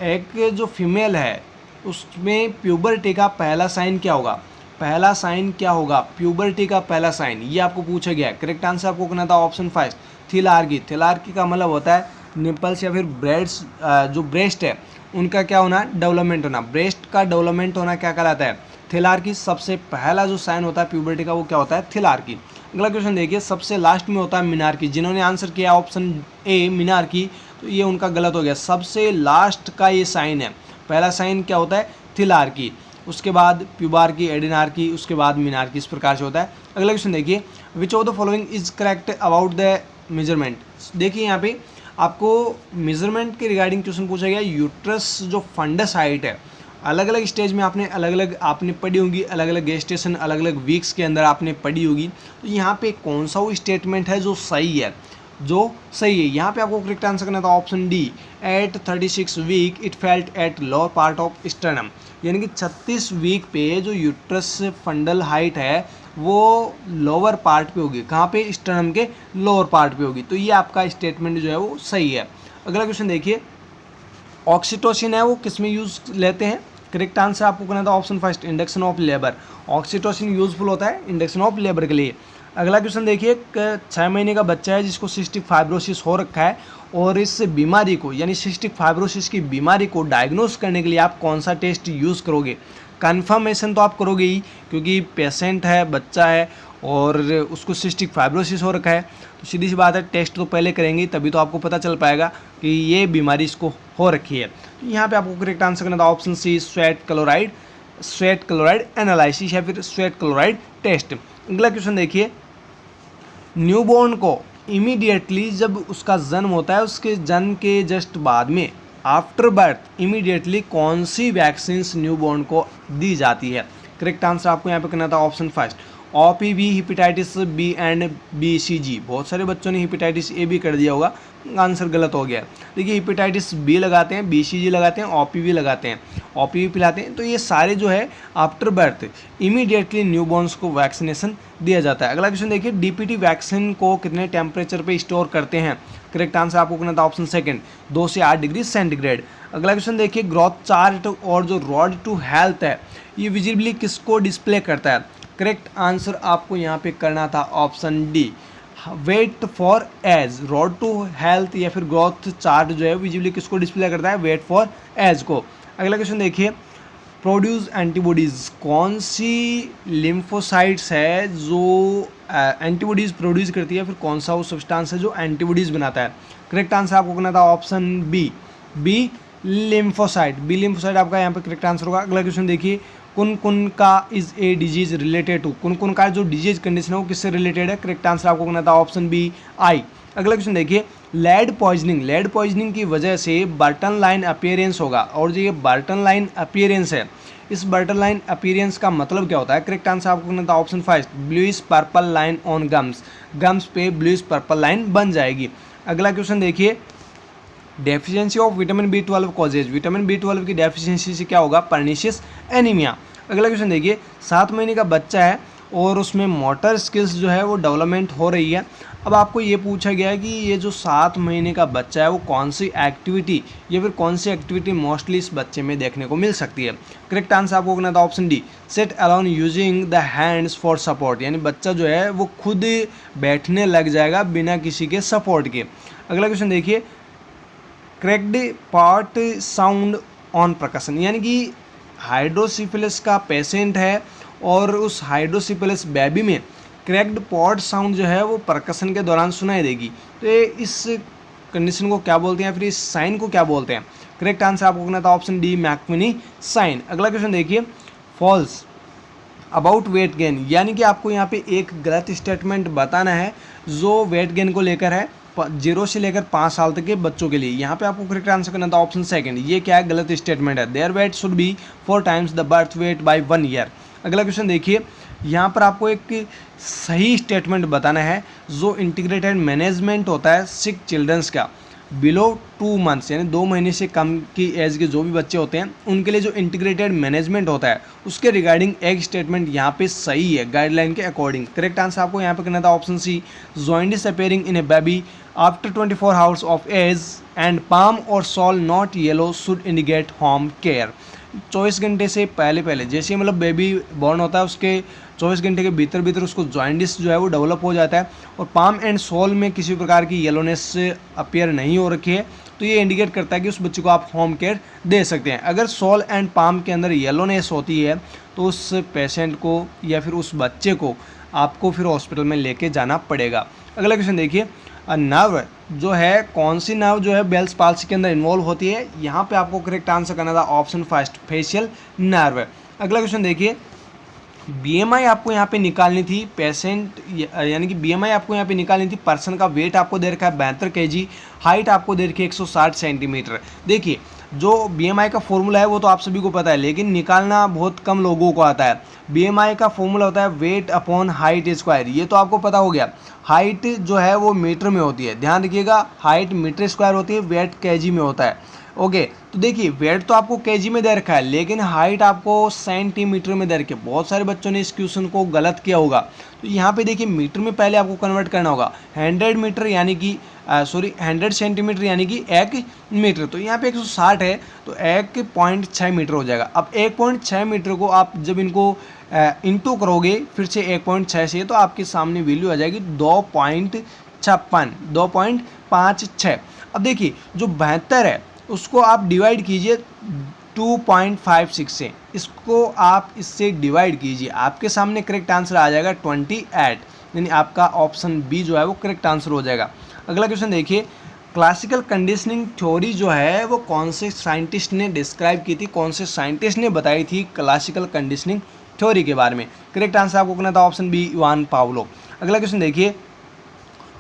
एक जो फीमेल है उसमें प्यूबर्टी का पहला साइन क्या होगा, प्यूबर्टी का पहला साइन, ये आपको पूछा गया है। करेक्ट आंसर आपको करना था ऑप्शन फर्स्ट थिलार्गी का मतलब होता है निपल्स या फिर ब्रेड्स, जो ब्रेस्ट है उनका क्या होना, डेवलपमेंट होना, ब्रेस्ट का डेवलपमेंट होना क्या कहलाता है, थिलार्गी। सबसे पहला जो साइन होता है प्यूबर्टी का वो क्या होता है, थिलार्गी। अगला क्वेश्चन देखिए, सबसे लास्ट में होता है मिनार्की, जिन्होंने आंसर किया ऑप्शन ए मिनार्की, तो ये उनका गलत हो गया, सबसे लास्ट का ये साइन है, पहला साइन क्या होता है, थिलार्की, उसके बाद प्यूबार्की, एडिनार्की, उसके बाद मिनार्की, इस प्रकार से होता है। अगला क्वेश्चन देखिए, which of the following is correct about the measurement. देखिए यहाँ पे आपको मेजरमेंट के रिगार्डिंग क्वेश्चन पूछा गया। यूट्रस जो फंडस हाइट है, अलग अलग स्टेज में आपने पढ़ी होगी, अलग अलग गेस्टेशन, अलग अलग वीक्स के अंदर आपने पढ़ी होगी, तो यहाँ पे कौन सा वो स्टेटमेंट है जो सही है, यहाँ पे आपको करेक्ट आंसर करना था option D at 36 week it felt at lower part of sternum, यानी कि 36 वीक पे जो यूट्रस फंडल हाइट है वो लोअर पार्ट पे होगी, कहाँ पे, स्टर्नम के लोअर पार्ट पे होगी, तो ये आपका स्टेटमेंट जो है वो सही है। अगला क्वेश्चन देखिए, ऑक्सीटोसिन है वो किस में यूज़ लेते हैं। करेक्ट आंसर आपको करना था option first induction of labour, oxytocin useful होता है इंडक्शन ऑफ लेबर के लिए। अगला क्वेश्चन देखिए, 6 महीने का बच्चा है जिसको सिस्टिक फाइब्रोसिस हो रखा है और इस बीमारी को, यानी सिस्टिक फाइब्रोसिस की बीमारी को डायग्नोस करने के लिए आप कौन सा टेस्ट यूज़ करोगे। कन्फर्मेशन तो आप करोगे ही, क्योंकि पेशेंट है, बच्चा है और उसको सिस्टिक फाइब्रोसिस हो रखा है, तो सीधी सी बात है टेस्ट तो पहले करेंगे, तभी तो आपको पता चल पाएगा कि ये बीमारी इसको हो रखी है। तो यहाँ पे आपको करेक्ट आंसर करना था option C sweat chloride analysis या फिर स्वेट क्लोराइड टेस्ट। अगला क्वेश्चन देखिए, न्यूबॉर्न को इमीडिएटली जब उसका जन्म होता है, उसके जन्म के जस्ट बाद में आफ्टर बर्थ इमीडिएटली कौन सी वैक्सीन्स न्यूबॉर्न को दी जाती है। करेक्ट आंसर आपको यहाँ पे करना था option first OPV hepatitis B and BCG। बहुत सारे बच्चों ने हेपेटाइटिस ए भी कर दिया होगा, आंसर गलत हो गया। देखिए हेपेटाइटिस बी लगाते हैं, BCG लगाते हैं, OPV लगाते हैं, OPV पिलाते हैं। तो ये सारे जो है आफ्टर बर्थ इमीडिएटली न्यूबॉर्न्स को वैक्सीनेशन दिया जाता है। अगला क्वेश्चन देखिए, DPT वैक्सीन को कितने टेम्परेचर पे स्टोर करते हैं? करेक्ट आंसर आपको करना था ऑप्शन सेकंड, 2 से 8 डिग्री सेंटीग्रेड। अगला क्वेश्चन देखिए, ग्रोथ चार्ट और जो रोड टू हेल्थ है ये विजिबली किसको डिस्प्ले करता है? करेक्ट आंसर आपको यहाँ पे करना था option D, weight for age. Road to health या फिर ग्रोथ चार्ट जो है विजिबली किसको डिस्प्ले करता है? वेट फॉर एज को। अगला क्वेश्चन देखिए, प्रोड्यूस एंटीबॉडीज़, कौन सी लिम्फोसाइट्स है जो एंटीबॉडीज़ प्रोड्यूस करती है, फिर कौन सा वो सब्सटेंस है जो एंटीबॉडीज़ बनाता है? करेक्ट आंसर आपको करना था option B lymphocyte. B lymphocyte आपका यहाँ पे करेक्ट आंसर होगा। अगला क्वेश्चन देखिए, कुन का is a disease related to? कुन का जो डिजीज कंडीशन है वो किससे रिलेटेड है? करेक्ट आंसर आपको करना था ऑप्शन बी आई। अगला क्वेश्चन देखिए, लेड पॉइजनिंग की वजह से बर्टन लाइन अपीयरेंस होगा, और जो ये बर्टन लाइन अपीयरेंस है, इस बर्टन लाइन अपीयरेंस का मतलब क्या होता है? करेक्ट आंसर आपको करना था option first, bluish purple line on gums पे ब्लूइश पर्पल लाइन बन जाएगी। अगला क्वेश्चन देखिए, deficiency of vitamin B12 causes, vitamin B12 की डेफिशिएंसी से क्या होगा? Pernicious anaemia. अगला क्वेश्चन देखिए, 7 महीने का बच्चा है और उसमें मोटर स्किल्स जो है वो डेवलपमेंट हो रही है। अब आपको ये पूछा गया है कि ये जो 7 महीने का बच्चा है वो कौन सी एक्टिविटी या फिर कौन सी एक्टिविटी मोस्टली इस बच्चे में देखने को मिल सकती है? करेक्ट आंसर आपको करना था option D, set alone using the hands for support, यानी बच्चा जो है वो खुद बैठने लग जाएगा बिना किसी के सपोर्ट के। अगला क्वेश्चन देखिए, क्रैक्ड पार्ट साउंड ऑन प्रकशन, यानी कि हाइड्रोसिफिलिस का पेशेंट है और उस हाइड्रोसिफिलिस बेबी में क्रैक्ड पॉट साउंड जो है वो परकशन के दौरान सुनाई देगी। तो ये इस कंडीशन को क्या बोलते हैं, फिर इस साइन को क्या बोलते हैं? करेक्ट आंसर आपको करना था ऑप्शन डी, मैकमिनी साइन। अगला क्वेश्चन देखिए, फॉल्स अबाउट वेट गेन, यानी कि आपको यहाँ पे एक गलत स्टेटमेंट बताना है जो वेट गेन को लेकर है 0 से लेकर 5 साल तक के बच्चों के लिए। यहाँ पे आपको करेक्ट आंसर करना था ऑप्शन सेकंड, ये क्या है? गलत स्टेटमेंट है। Their weight should be 4 times the birth weight by 1 year. अगला क्वेश्चन देखिए, यहाँ पर आपको एक सही स्टेटमेंट बताना है जो इंटीग्रेटेड मैनेजमेंट होता है सिक चिल्ड्रंस का, बिलो 2 मंथ्स यानी 2 महीने से कम की एज के जो भी बच्चे होते हैं उनके लिए जो इंटीग्रेटेड मैनेजमेंट होता है उसके रिगार्डिंग एक स्टेटमेंट यहाँ पे सही है गाइडलाइन के अकॉर्डिंग। करेक्ट आंसर आपको यहाँ पे करना था option C, jaundice appearing in a baby after 24 hours of age and palm और sole not yellow should indicate home care. 24 घंटे से पहले जैसे मतलब बेबी बॉर्न होता है उसके 24 घंटे के भीतर उसको जॉइंडिस जो है वो डेवलप हो जाता है और पाम एंड सोल में किसी प्रकार की येलोनेस अपीयर नहीं हो रखी है, तो ये इंडिकेट करता है कि उस बच्चे को आप होम केयर दे सकते हैं। अगर सोल एंड पाम के अंदर येलोनेस होती है तो उस पेशेंट को या फिर उस बच्चे को आपको फिर हॉस्पिटल में लेके जाना पड़ेगा। अगला क्वेश्चन देखिए, नर्व जो है कौन सी नर्व जो है बेल्स पाल्सी के अंदर इन्वॉल्व होती है? यहाँ पे आपको करेक्ट आंसर करना था ऑप्शन फर्स्ट, फेशियल नर्व। अगला क्वेश्चन देखिए, BMI आपको यहाँ पे निकालनी थी पेशेंट, यानी कि BMI आपको यहाँ पे निकालनी थी पर्सन का। वेट आपको दे रखा है 72 kg, हाइट आपको दे रखी है 160 सेंटीमीटर। देखिए जो BMI का फॉर्मूला है वो तो आप सभी को पता है, लेकिन निकालना बहुत कम लोगों को आता है। BMI का फॉर्मूला होता है वेट अपॉन हाइट स्क्वायर, ये तो आपको पता हो गया। हाइट जो है वो मीटर में होती है, ध्यान रखिएगा, हाइट मीटर स्क्वायर होती है, वेट kg में होता है। ओके तो देखिए वेट तो आपको kg में दे रखा है लेकिन हाइट आपको सेंटीमीटर में दे रखी है। बहुत सारे बच्चों ने इस क्वेश्चन को गलत किया होगा, तो यहाँ पे देखिए मीटर में पहले आपको कन्वर्ट करना होगा। 100 मीटर यानी कि 100 सेंटीमीटर यानी कि 1 मीटर, तो यहाँ पे 160 है तो 1.6 मीटर हो जाएगा। अब 1.6 मीटर को आप जब इनको इंटू करोगे फिर से 1.6 से, तो आपके सामने वैल्यू आ जाएगी 2.56। अब देखिए जो 72 है उसको आप डिवाइड कीजिए 2.56 से, इसको आप इससे डिवाइड कीजिए, आपके सामने करेक्ट आंसर आ जाएगा 28, यानी आपका ऑप्शन बी जो है वो करेक्ट आंसर हो जाएगा। अगला क्वेश्चन देखिए, क्लासिकल कंडीशनिंग थ्योरी जो है वो कौन से साइंटिस्ट ने डिस्क्राइब की थी, कौन से साइंटिस्ट ने बताई थी क्लासिकल कंडीशनिंग थ्योरी के बारे में? करेक्ट आंसर आपको करना था ऑप्शन बी, इवान पावलो। अगला क्वेश्चन देखिए,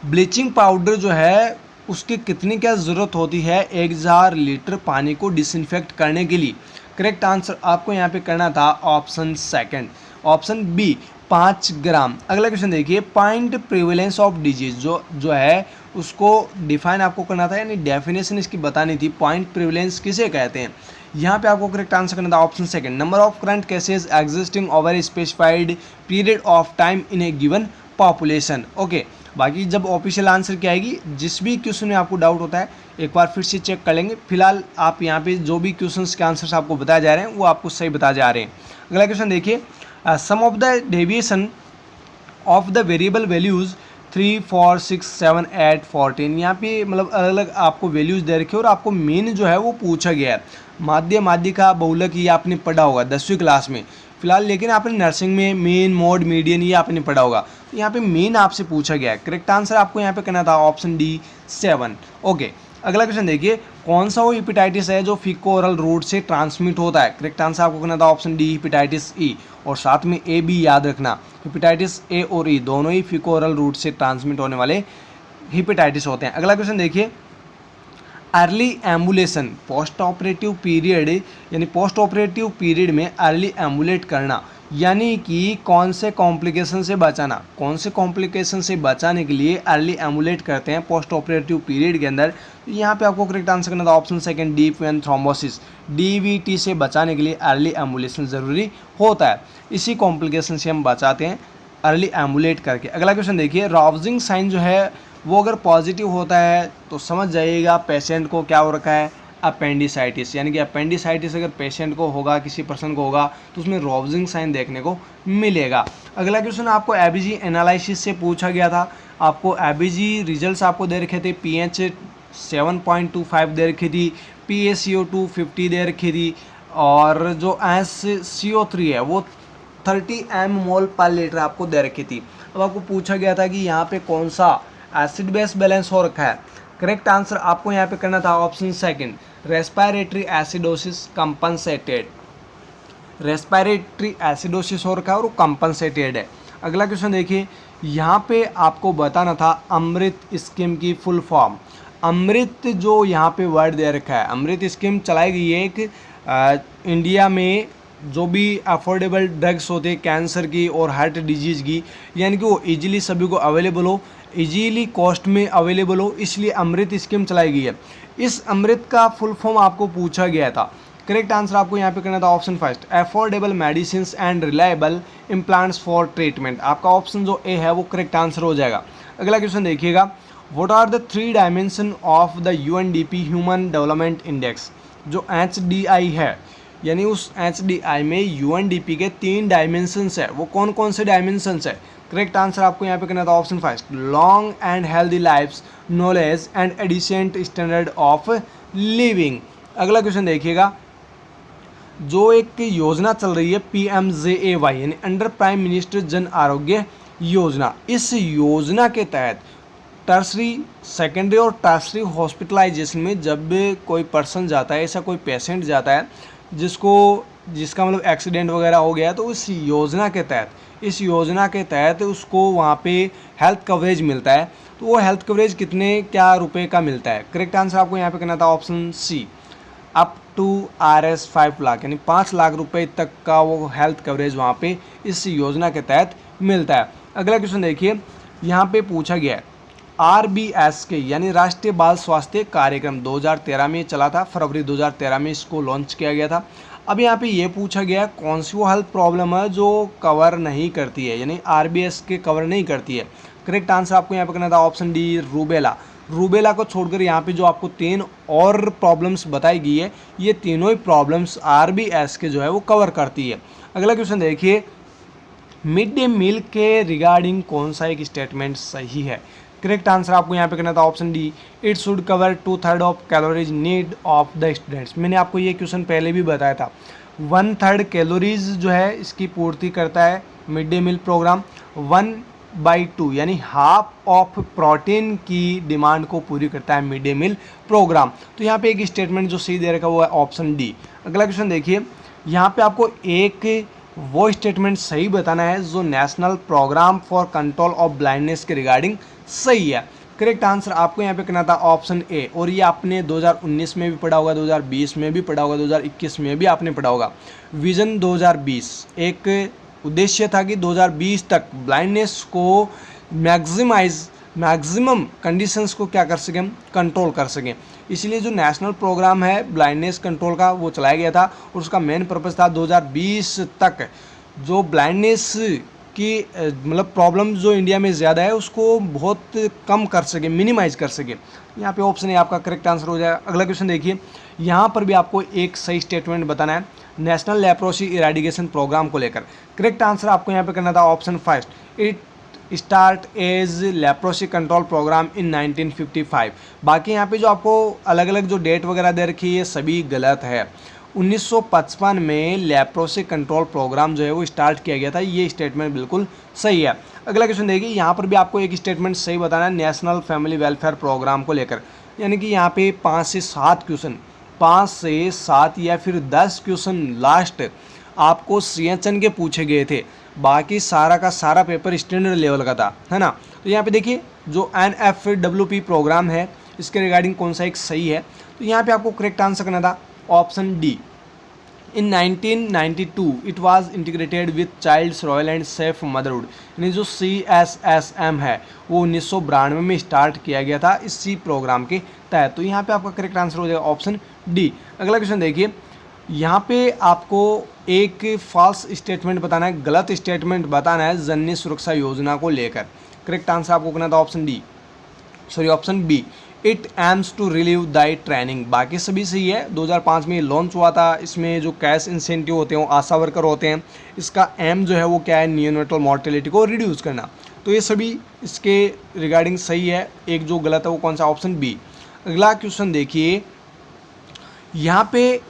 ब्लीचिंग पाउडर जो है उसकी कितनी क्या ज़रूरत होती है 1000 लीटर पानी को डिसइंफेक्ट करने के लिए? करेक्ट आंसर आपको यहाँ पे करना था ऑप्शन सेकंड, ऑप्शन बी 5 ग्राम। अगला क्वेश्चन देखिए, पॉइंट प्रिवेलेंस ऑफ डिजीज जो है उसको डिफाइन आपको करना था, यानी डेफिनेशन इसकी बतानी थी। पॉइंट प्रिवेलेंस किसे कहते हैं? यहाँ पे आपको करेक्ट आंसर करना था option second, number of current cases existing over a specified period of time in A given population. Okay, बाकी जब ऑफिशियल आंसर क्या आएगी, जिस भी क्वेश्चन में आपको डाउट होता है एक बार फिर से चेक कर लेंगे। फिलहाल आप यहाँ पे जो भी क्वेश्चंस के आंसर्स आपको बताए जा रहे हैं वो आपको सही बताए जा रहे हैं। अगला क्वेश्चन देखिए, sum of the deviation of the variable values 3, 4, 6, 7, 8, 14। यहाँ पे मतलब अलग अलग आपको वैल्यूज़ दे रखे और आपको मेन जो है वो पूछा गया है। माध्य माध्यिका बहुलक ये आपने पढ़ा होगा 10वीं क्लास में फिलहाल, लेकिन आपने नर्सिंग में मेन मोड मीडियन ये आपने पढ़ा होगा। तो यहाँ पे मेन आपसे पूछा गया है। करेक्ट आंसर आपको यहाँ पे करना था ऑप्शन डी 7। ओके, अगला क्वेश्चन देखिए, कौन सा वो हेपेटाइटिस है जो फीको ओरल रूट से ट्रांसमिट होता है? करेक्ट आंसर आपको करना था ऑप्शन डी हेपेटाइटिस ई, और साथ में ए भी याद रखना। हेपेटाइटिस ए और ई दोनों ही फीको ओरल रूट से ट्रांसमिट होने वाले हेपेटाइटिस होते हैं। अगला क्वेश्चन देखिए, early ambulation post operative period, यानी पोस्ट ऑपरेटिव पीरियड में अर्ली एम्बुलेट करना, यानी कि कौन से कॉम्प्लिकेशन से बचाना, कौन से कॉम्प्लिकेशन से बचाने के लिए अर्ली एम्बुलेट करते हैं पोस्ट ऑपरेटिव पीरियड के अंदर? तो यहाँ पे आपको करेक्ट आंसर करना था option second, deep vein thrombosis. DVT से बचाने के लिए अर्ली एम्बुलेशन ज़रूरी होता है, इसी कॉम्प्लिकेशन से हम बचाते हैं अर्ली एम्बुलेट करके। अगला क्वेश्चन देखिए, राउजिंग साइन जो है वो अगर पॉजिटिव होता है तो समझ जाइएगा पेशेंट को क्या हो रखा है, अपेंडिसाइटिस। यानी कि अपेंडिसाइटिस अगर पेशेंट को होगा, किसी पर्सन को होगा, तो उसमें राउजिंग साइन देखने को मिलेगा। अगला क्वेश्चन आपको एबीजी एनालिसिस से पूछा गया था। आपको एबीजी रिजल्ट्स आपको दे रखे थे, पीएच 7.25 दे रखी थी, PaCO2 50 दे रखी थी, और जो SCO3 है वो 30 mmol पर लीटर आपको दे रखी थी। अब आपको पूछा गया था कि यहाँ पे कौन सा एसिड बेस बैलेंस हो रखा है? करेक्ट आंसर आपको यहाँ पे करना था option second, respiratory acidosis compensated. Respiratory acidosis हो रखा है और वो कंपनसेटेड है। अगला क्वेश्चन देखिए, यहाँ पे आपको बताना था अमृत स्कीम की फुल फॉर्म। अमृत जो यहाँ पे वर्ड दे रखा है, अमृत स्कीम चलाई गई है एक इंडिया में जो भी अफोर्डेबल ड्रग्स होते हैं कैंसर की और हार्ट डिजीज़ की, यानी कि वो इजीली सभी को अवेलेबल हो, इजीली कॉस्ट में अवेलेबल हो, इसलिए अमृत स्कीम चलाई गई है। इस अमृत का फुल फॉर्म आपको पूछा गया था। करेक्ट आंसर आपको यहाँ पे करना था option first, affordable medicine and reliable implants for treatment. आपका ऑप्शन जो ए है वो करेक्ट आंसर हो जाएगा। अगला क्वेश्चन देखिएगा, what are the 3 dimension of the UNDP human development index? जो HDI है, यानी उस HDI में UNDP के 3 डायमेंशंस है, वो कौन कौन से डायमेंशंस है? करेक्ट आंसर आपको यहाँ पे करना था option first, long and healthy lifes, knowledge and a decent standard of living. अगला क्वेश्चन देखिएगा, जो एक योजना चल रही है PMJAY, यानी under prime minister Jan Arogya Yojana, इस योजना के तहत टर्सरी, सेकेंडरी और टर्सरी हॉस्पिटलाइजेशन में जब कोई पर्सन जाता है, ऐसा कोई पेशेंट जाता है जिसका मतलब एक्सीडेंट वगैरह हो गया, तो इस योजना के तहत उसको वहाँ पे हेल्थ कवरेज मिलता है। तो वो हेल्थ कवरेज कितने क्या रुपए का मिलता है? करेक्ट आंसर आपको यहाँ पे करना था option C, up to Rs 5 lakh, यानी 5 लाख रुपए तक का वो हेल्थ कवरेज वहाँ पे इस योजना के तहत मिलता है। अगला क्वेश्चन देखिए, यहाँ पे पूछा गया है RBS के, यानी राष्ट्रीय बाल स्वास्थ्य कार्यक्रम 2013 में चला था, फरवरी 2013 में इसको लॉन्च किया गया था। अब यहाँ पे ये पूछा गया कौन सी वो हेल्थ प्रॉब्लम है जो कवर नहीं करती है, यानी RBS के कवर नहीं करती है। करेक्ट आंसर आपको यहाँ पे करना था ऑप्शन डी, रूबेला। रूबेला को छोड़कर यहाँ पे जो आपको 3 और प्रॉब्लम्स बताई गई है, ये तीनों ही प्रॉब्लम्स RBS के जो है वो कवर करती है। अगला क्वेश्चन देखिए, मिड डे मील के रिगार्डिंग कौन सा एक स्टेटमेंट सही है? करेक्ट आंसर आपको यहाँ पे करना था option D, it should cover 2/3 of calories need of the students. मैंने आपको ये क्वेश्चन पहले भी बताया था। 1/3 कैलोरीज जो है इसकी पूर्ति करता है मिड डे मील प्रोग्राम। 1/2 यानी हाफ ऑफ प्रोटीन की डिमांड को पूरी करता है मिड डे मील प्रोग्राम। तो यहाँ पे एक स्टेटमेंट जो सही दे रखा है वो है ऑप्शन डी। अगला क्वेश्चन देखिए, यहाँ पे आपको एक वो स्टेटमेंट सही बताना है जो national programme for control of blindness के रिगार्डिंग सही है। करेक्ट आंसर आपको यहाँ पे करना था ऑप्शन ए, और ये आपने 2019 में भी पढ़ा होगा, 2020 में भी पढ़ा होगा, 2021 में भी आपने पढ़ा होगा। विजन 2020 एक उद्देश्य था कि 2020 तक ब्लाइंडनेस को मैक्सिमम कंडीशंस को क्या कर सकें, कंट्रोल कर सकें। इसलिए जो नेशनल प्रोग्राम है ब्लाइंडनेस कंट्रोल का वो चलाया गया था और उसका मेन पर्पस था 2020 तक जो ब्लाइंडनेस की मतलब प्रॉब्लम जो इंडिया में ज़्यादा है उसको बहुत कम कर सके, मिनिमाइज कर सके। यहाँ पे ऑप्शन है आपका करेक्ट आंसर हो जाएगा। अगला क्वेश्चन देखिए, यहाँ पर भी आपको एक सही स्टेटमेंट बताना है नेशनल लेप्रोसी इरेडिकेशन प्रोग्राम को लेकर। करेक्ट आंसर आपको यहाँ पे करना था option first, it start as leprosy control program in 1955। बाकी यहाँ पे जो आपको अलग अलग जो डेट वगैरह दे रखी है सभी गलत है। 1955 में लेप्रोसी कंट्रोल प्रोग्राम जो है वो स्टार्ट किया गया था, ये स्टेटमेंट बिल्कुल सही है। अगला क्वेश्चन देखिए, यहाँ पर भी आपको एक स्टेटमेंट सही बताना है नेशनल फैमिली वेलफेयर प्रोग्राम को लेकर। यानी कि यहाँ पे 5 से 7 क्वेश्चन, 5 से 7 या फिर 10 क्वेश्चन लास्ट आपको CHN के पूछे गए थे, बाकी सारा का सारा पेपर स्टैंडर्ड लेवल का था, है ना। तो यहाँ पे देखिए जो NFWP प्रोग्राम है इसके रिगार्डिंग कौन सा एक सही है, तो यहाँ पे आपको करेक्ट आंसर करना था option D. In 1992 it was integrated with child survival and safe motherhood. यानी जो CSSM है वो 1992 में स्टार्ट किया गया था इसी प्रोग्राम के तहत। तो यहाँ पे आपका करेक्ट आंसर हो जाएगा ऑप्शन डी। अगला क्वेश्चन देखिए, यहाँ पे आपको एक फॉल्स स्टेटमेंट बताना है, गलत स्टेटमेंट बताना है जननी सुरक्षा योजना को लेकर। करेक्ट आंसर आपको करना था option B, it aims to relieve dai training. बाकी सभी सही है। 2005 में ये लॉन्च हुआ था। इसमें जो कैश इंसेंटिव होते हैं वो आशा वर्कर होते हैं, इसका एम जो है वो क्या है, नियोनेटल मॉर्टेलिटी को रिड्यूस करना। तो ये सभी इसके रिगार्डिंग सही है। एक जो गलत है वो कौन सा, ऑप्शन बी। अगला क्वेश्चन देखिए, यहाँ पे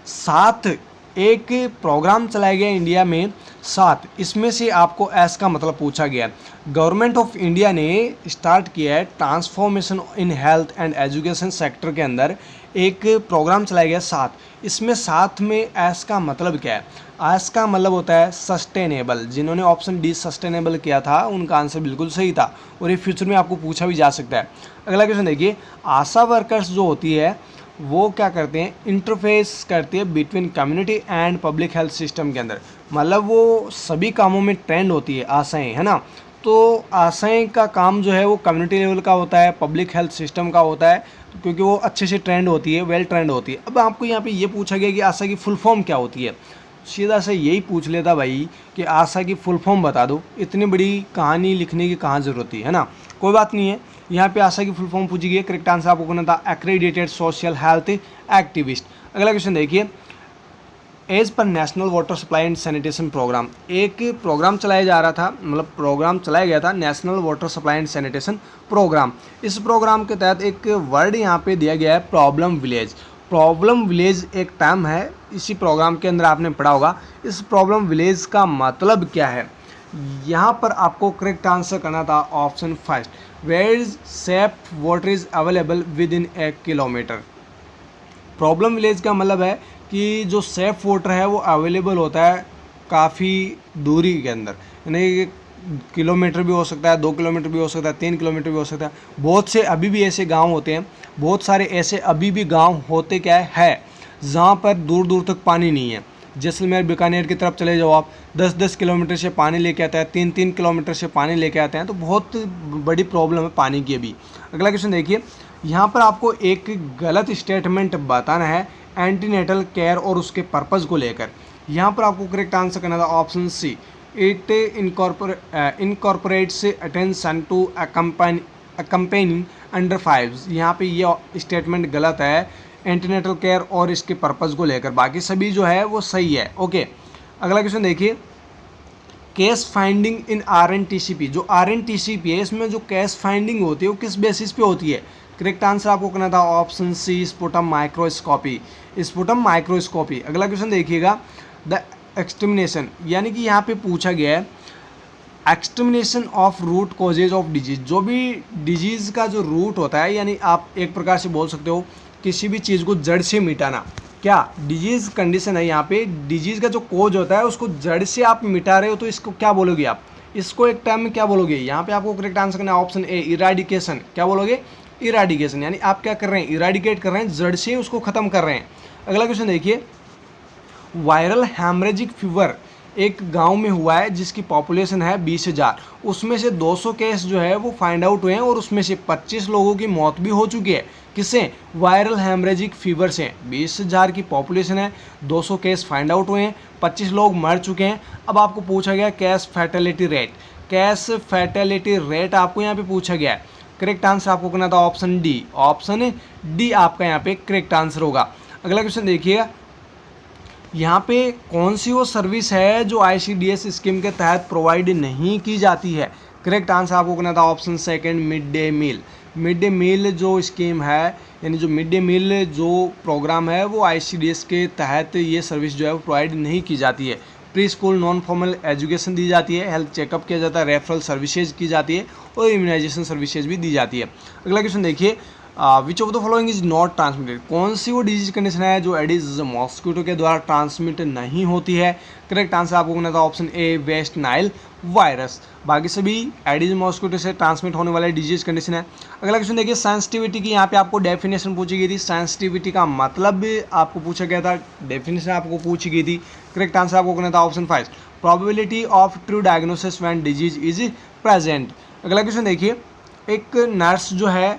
7 एक प्रोग्राम चलाया गया इंडिया में, 7 इसमें से आपको एस का मतलब पूछा गया। गवर्नमेंट ऑफ इंडिया ने स्टार्ट किया है transformation in health and education sector के अंदर एक प्रोग्राम चलाया गया 7। इसमें 7 में एस का मतलब क्या है, एस का मतलब होता है सस्टेनेबल। जिन्होंने ऑप्शन डी सस्टेनेबल किया था उनका आंसर बिल्कुल सही था और ये फ्यूचर में आपको पूछा भी जा सकता है। अगला क्वेश्चन देखिए, आशा वर्कर्स जो होती है वो क्या करते हैं, इंटरफेस करती है between community and public health system के अंदर। मतलब वो सभी कामों में ट्रेंड होती है आशाएं, है ना। तो आशाएं का काम जो है वो कम्युनिटी लेवल का होता है, पब्लिक हेल्थ सिस्टम का होता है, क्योंकि वो अच्छे से ट्रेंड होती है, वेल ट्रेंड होती है। अब आपको यहाँ पे ये पूछा गया कि आशा की फुल फॉर्म क्या होती है, सीधा से यही पूछ लेता भाई कि आशा की फुल फॉर्म बता दो, इतनी बड़ी कहानी लिखने की कहाँ ज़रूरत थी, है ना। कोई बात नहीं है, यहाँ पे आशा की फुल फॉर्म पूछी गई है। करेक्ट आंसर आपको करना था एक्रेडिटेड सोशल हेल्थ एक्टिविस्ट। अगला क्वेश्चन देखिए, as per national water supply and sanitation programme, एक प्रोग्राम चलाया जा रहा था, मतलब प्रोग्राम चलाया गया था national water supply and sanitation programme. इस प्रोग्राम के तहत एक वर्ड यहाँ पे दिया गया है प्रॉब्लम विलेज। प्रॉब्लम विलेज एक टर्म है, इसी प्रोग्राम के अंदर आपने पढ़ा होगा। इस प्रॉब्लम विलेज का मतलब क्या है, यहाँ पर आपको करेक्ट आंसर करना था option first, where safe water is available within a kilometre. Problem village का मतलब है कि जो सेफ वाटर है वो अवेलेबल होता है काफ़ी दूरी के अंदर, यानी किलोमीटर भी हो सकता है, 2 किलोमीटर भी हो सकता है, 3 किलोमीटर भी हो सकता है। बहुत से अभी भी ऐसे गांव होते हैं, बहुत सारे ऐसे अभी भी गांव होते क्या है जहाँ पर दूर दूर तक पानी नहीं है। जैसलमेर बीकानेर की तरफ चले जाओ आप, 10-10 किलोमीटर से पानी लेके आता है, 3-3 किलोमीटर से पानी लेके आते हैं, तो बहुत बड़ी प्रॉब्लम है पानी की अभी। अगला क्वेश्चन देखिए, यहाँ पर आपको एक गलत स्टेटमेंट बताना है एंटीनेटल केयर और उसके पर्पज़ को लेकर। यहाँ पर आपको करेक्ट आंसर करना था option C, it incorporates attention to accompanying under 5। यहाँ पे ये स्टेटमेंट गलत है एंटीनेटल केयर और इसके पर्पज़ को लेकर, बाकी सभी जो है वो सही है। ओके, अगला क्वेश्चन देखिए, केस फाइंडिंग इन RNTCP, जो RNTCP है इसमें जो केस फाइंडिंग होती है वो किस बेसिस पे होती है। करेक्ट आंसर आपको करना था option C, sputum microscopy, sputum microscopy. अगला क्वेश्चन देखिएगा, द एक्सटर्मिनेशन, यानी कि यहाँ पे पूछा गया है extermination of root causes of disease. जो भी डिजीज़ का जो रूट होता है, यानी आप एक प्रकार से बोल सकते हो किसी भी चीज़ को जड़ से मिटाना। क्या डिजीज़ कंडीशन है, यहाँ पे डिजीज़ का जो कोज होता है उसको जड़ से आप मिटा रहे हो, तो इसको क्या बोलोगे आप, इसको एक टर्म में क्या बोलोगे। यहाँ पे आपको करेक्ट आंसर करना है ऑप्शन ए, इराडिकेशन। क्या बोलोगे, इराडिकेशन, यानी आप क्या कर रहे हैं, इराडिकेट कर रहे हैं, जड़ से उसको ख़त्म कर रहे हैं। अगला क्वेश्चन देखिए, वायरल हैमरेजिक फीवर, एक गांव में हुआ है जिसकी पॉपुलेशन है 20,000, उसमें से 200 केस जो है वो फाइंड आउट हुए हैं और उसमें से 25 लोगों की मौत भी हो चुकी है। किससे? वायरल हेमरेजिक फीवर से। 20,000 की पॉपुलेशन है, 200 केस फाइंड आउट हुए हैं, 25 लोग मर चुके हैं। अब आपको पूछा गया cash fatality rate, cash fatality rate आपको यहाँ पे पूछा गया है। करेक्ट आंसर आपको करना था ऑप्शन डी, ऑप्शन डी आपका यहाँ पे करेक्ट आंसर होगा। अगला क्वेश्चन देखिएगा, यहाँ पे कौन सी वो सर्विस है जो ICDS स्कीम के तहत प्रोवाइड नहीं की जाती है? करेक्ट आंसर आपको करना था option second, mid day meal. Mid day meal जो स्कीम है, यानी जो मिड डे मील जो प्रोग्राम है वो ICDS के तहत ये सर्विस जो है वो प्रोवाइड नहीं की जाती है। Pre school non formal education दी जाती है, हेल्थ चेकअप किया जाता है, रेफरल सर्विसेज की जाती है और इम्यूनाइजेशन सर्विसेज भी दी जाती है। अगला क्वेश्चन देखिए, which of the following is not transmitted, कौन सी वो डिजीज कंडीशन है जो एडिस मॉस्किटो के द्वारा ट्रांसमिट नहीं होती है? करेक्ट आंसर आपको करना था option A, West Nile virus. बाकी सभी एडिस मॉस्किटो से ट्रांसमिट होने वाले डिजीज कंडीशन है। अगला क्वेश्चन देखिए, सेंसिटिविटी की यहाँ पे आपको डेफिनेशन पूछी गई थी, सेंसिटिविटी का मतलब आपको पूछा गया था, डेफिनेशन आपको पूछी गई थी। करेक्ट आंसर आपको करना था option 5, probability of true diagnosis when disease is present. अगला क्वेश्चन देखिए, एक नर्स जो है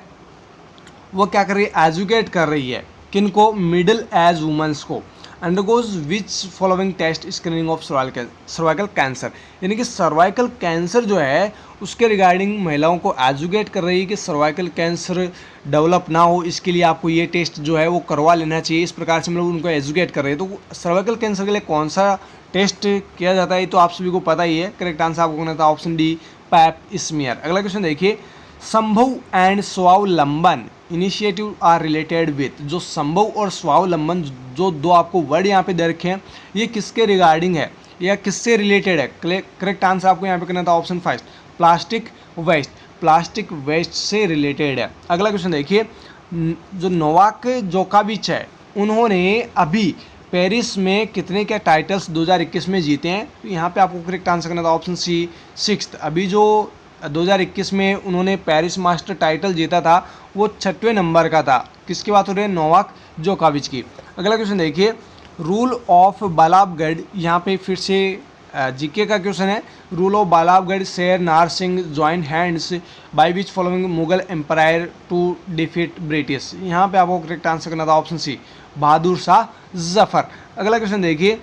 वो क्या कर रही है? एजुकेट कर रही है किनको? मिडिल एज वुमेंस को। Undergoes which following test screening of cervical cancer, यानी कि सर्वाइकल कैंसर जो है उसके रिगार्डिंग महिलाओं को एजुकेट कर रही है कि सर्वाइकल कैंसर डेवलप ना हो, इसके लिए आपको ये टेस्ट जो है वो करवा लेना चाहिए। इस प्रकार से मतलब उनको एजुकेट कर रही है। तो सर्वाइकल कैंसर के लिए कौन सा टेस्ट किया जाता है तो आप सभी को पता ही है। करेक्ट आंसर आपको करना था ऑप्शन डी, पैप स्मीयर। अगला क्वेश्चन देखिए, संभव एंड स्वावलंबन इनिशिएटिव आर रिलेटेड विथ, जो संभव और स्वावलंबन जो दो आपको वर्ड यहाँ पे दे रखे हैं ये किसके रिगार्डिंग है या किससे रिलेटेड है? करेक्ट आंसर आपको यहाँ पे करना था option 5, plastic waste, plastic waste से रिलेटेड है। अगला क्वेश्चन देखिए, जो नोवाक जोकोविच है उन्होंने अभी पेरिस में कितने क्या टाइटल्स 2021 में जीते हैं? तो यहाँ पे आपको करेक्ट आंसर करना था ऑप्शन सी, 6th। अभी जो 2021 में उन्होंने पेरिस मास्टर टाइटल जीता था वो 6वें नंबर का था। किसकी बात हो रही है? नोवाक जोकोविच की। अगला क्वेश्चन देखिए, रूल ऑफ बालाबगढ़, यहाँ पे फिर से जीके का क्वेश्चन है। Rule of Ballabhgarh Sher Nahar Singh join hands by which following Mughal empire to defeat British. यहाँ पे आपको करेक्ट आंसर करना था ऑप्शन सी, बहादुर शाह जफर। अगला क्वेश्चन देखिए,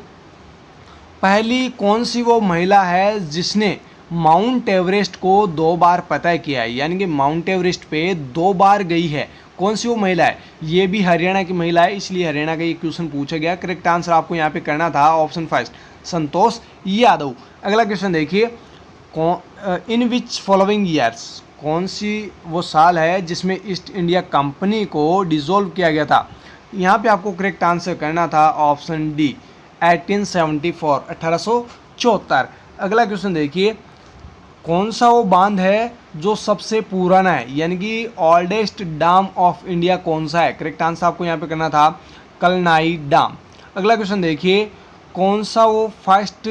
पहली कौन सी वो महिला है जिसने माउंट एवरेस्ट को 2 बार फतह किया है, यानी कि माउंट एवरेस्ट पे 2 बार गई है? कौन सी वो महिला है? ये भी हरियाणा की महिला है, इसलिए हरियाणा का ये क्वेश्चन पूछा गया। करेक्ट आंसर आपको यहाँ पे करना था ऑप्शन 5, संतोष यादव। अगला क्वेश्चन देखिए, इन विच फॉलोइंग ईयर्स, कौन सी वो साल है जिसमें ईस्ट इंडिया कंपनी को डिसॉल्व किया गया था? यहाँ पे आपको करेक्ट आंसर करना था ऑप्शन डी, 1874, 1874। अगला क्वेश्चन देखिए, कौन सा वो बांध है जो सबसे पुराना है, यानी कि ओल्डेस्ट डैम ऑफ इंडिया कौन सा है? करेक्ट आंसर आपको यहाँ पे करना था कलनाई डैम। अगला क्वेश्चन देखिए, कौन सा वो फर्स्ट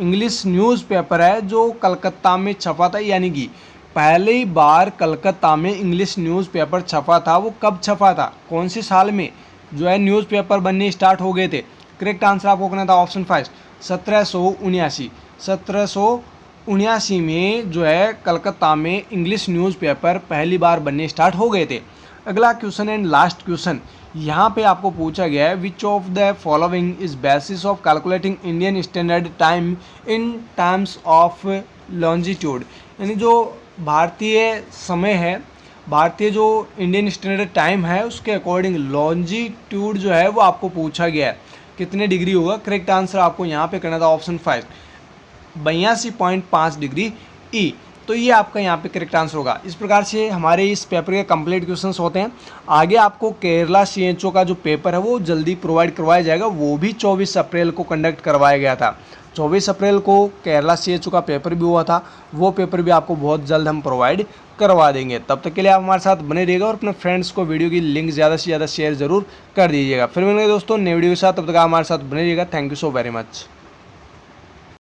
इंग्लिश न्यूज़पेपर है जो कलकत्ता में छपा था, यानी कि पहली बार कलकत्ता में इंग्लिश न्यूज़पेपर छपा था, वो कब छपा था? कौन से साल में जो है न्यूज़पेपर बनने स्टार्ट हो गए थे? करेक्ट आंसर आपको करना था ऑप्शन 5, 1779। 1779 में जो है कलकत्ता में इंग्लिश न्यूज़पेपर पहली बार बनने स्टार्ट हो गए थे। अगला क्वेश्चन एंड लास्ट क्वेश्चन, यहाँ पे आपको पूछा गया है, which of the following is basis of calculating Indian standard time in terms of longitude, यानी जो भारतीय समय है, भारतीय जो इंडियन स्टैंडर्ड टाइम है उसके अकॉर्डिंग लॉन्जिट्यूड जो है वो आपको पूछा गया है, कितने डिग्री होगा? करेक्ट आंसर आपको यहाँ पे करना था ऑप्शन 5, 82.5 डिग्री ई। तो ये आपका यहाँ पे करेक्ट आंसर होगा। इस प्रकार से हमारे इस पेपर के कंप्लीट क्वेश्चंस होते हैं। आगे आपको केरला CHO का जो पेपर है वो जल्दी प्रोवाइड करवाया जाएगा, वो भी 24 अप्रैल को कंडक्ट करवाया गया था। 24 अप्रैल को केरला CHO का पेपर भी हुआ था, वो पेपर भी आपको बहुत जल्द हम प्रोवाइड करवा देंगे। तब तक के लिए आप हमारे साथ बने रहिएगा और अपने फ्रेंड्स को वीडियो की लिंक ज़्यादा से ज़्यादा शेयर जरूर कर दीजिएगा। फिर मिलेंगे दोस्तों नए वीडियो के साथ, तब तक आप हमारे साथ बने रहिएगा। Thank you so very much.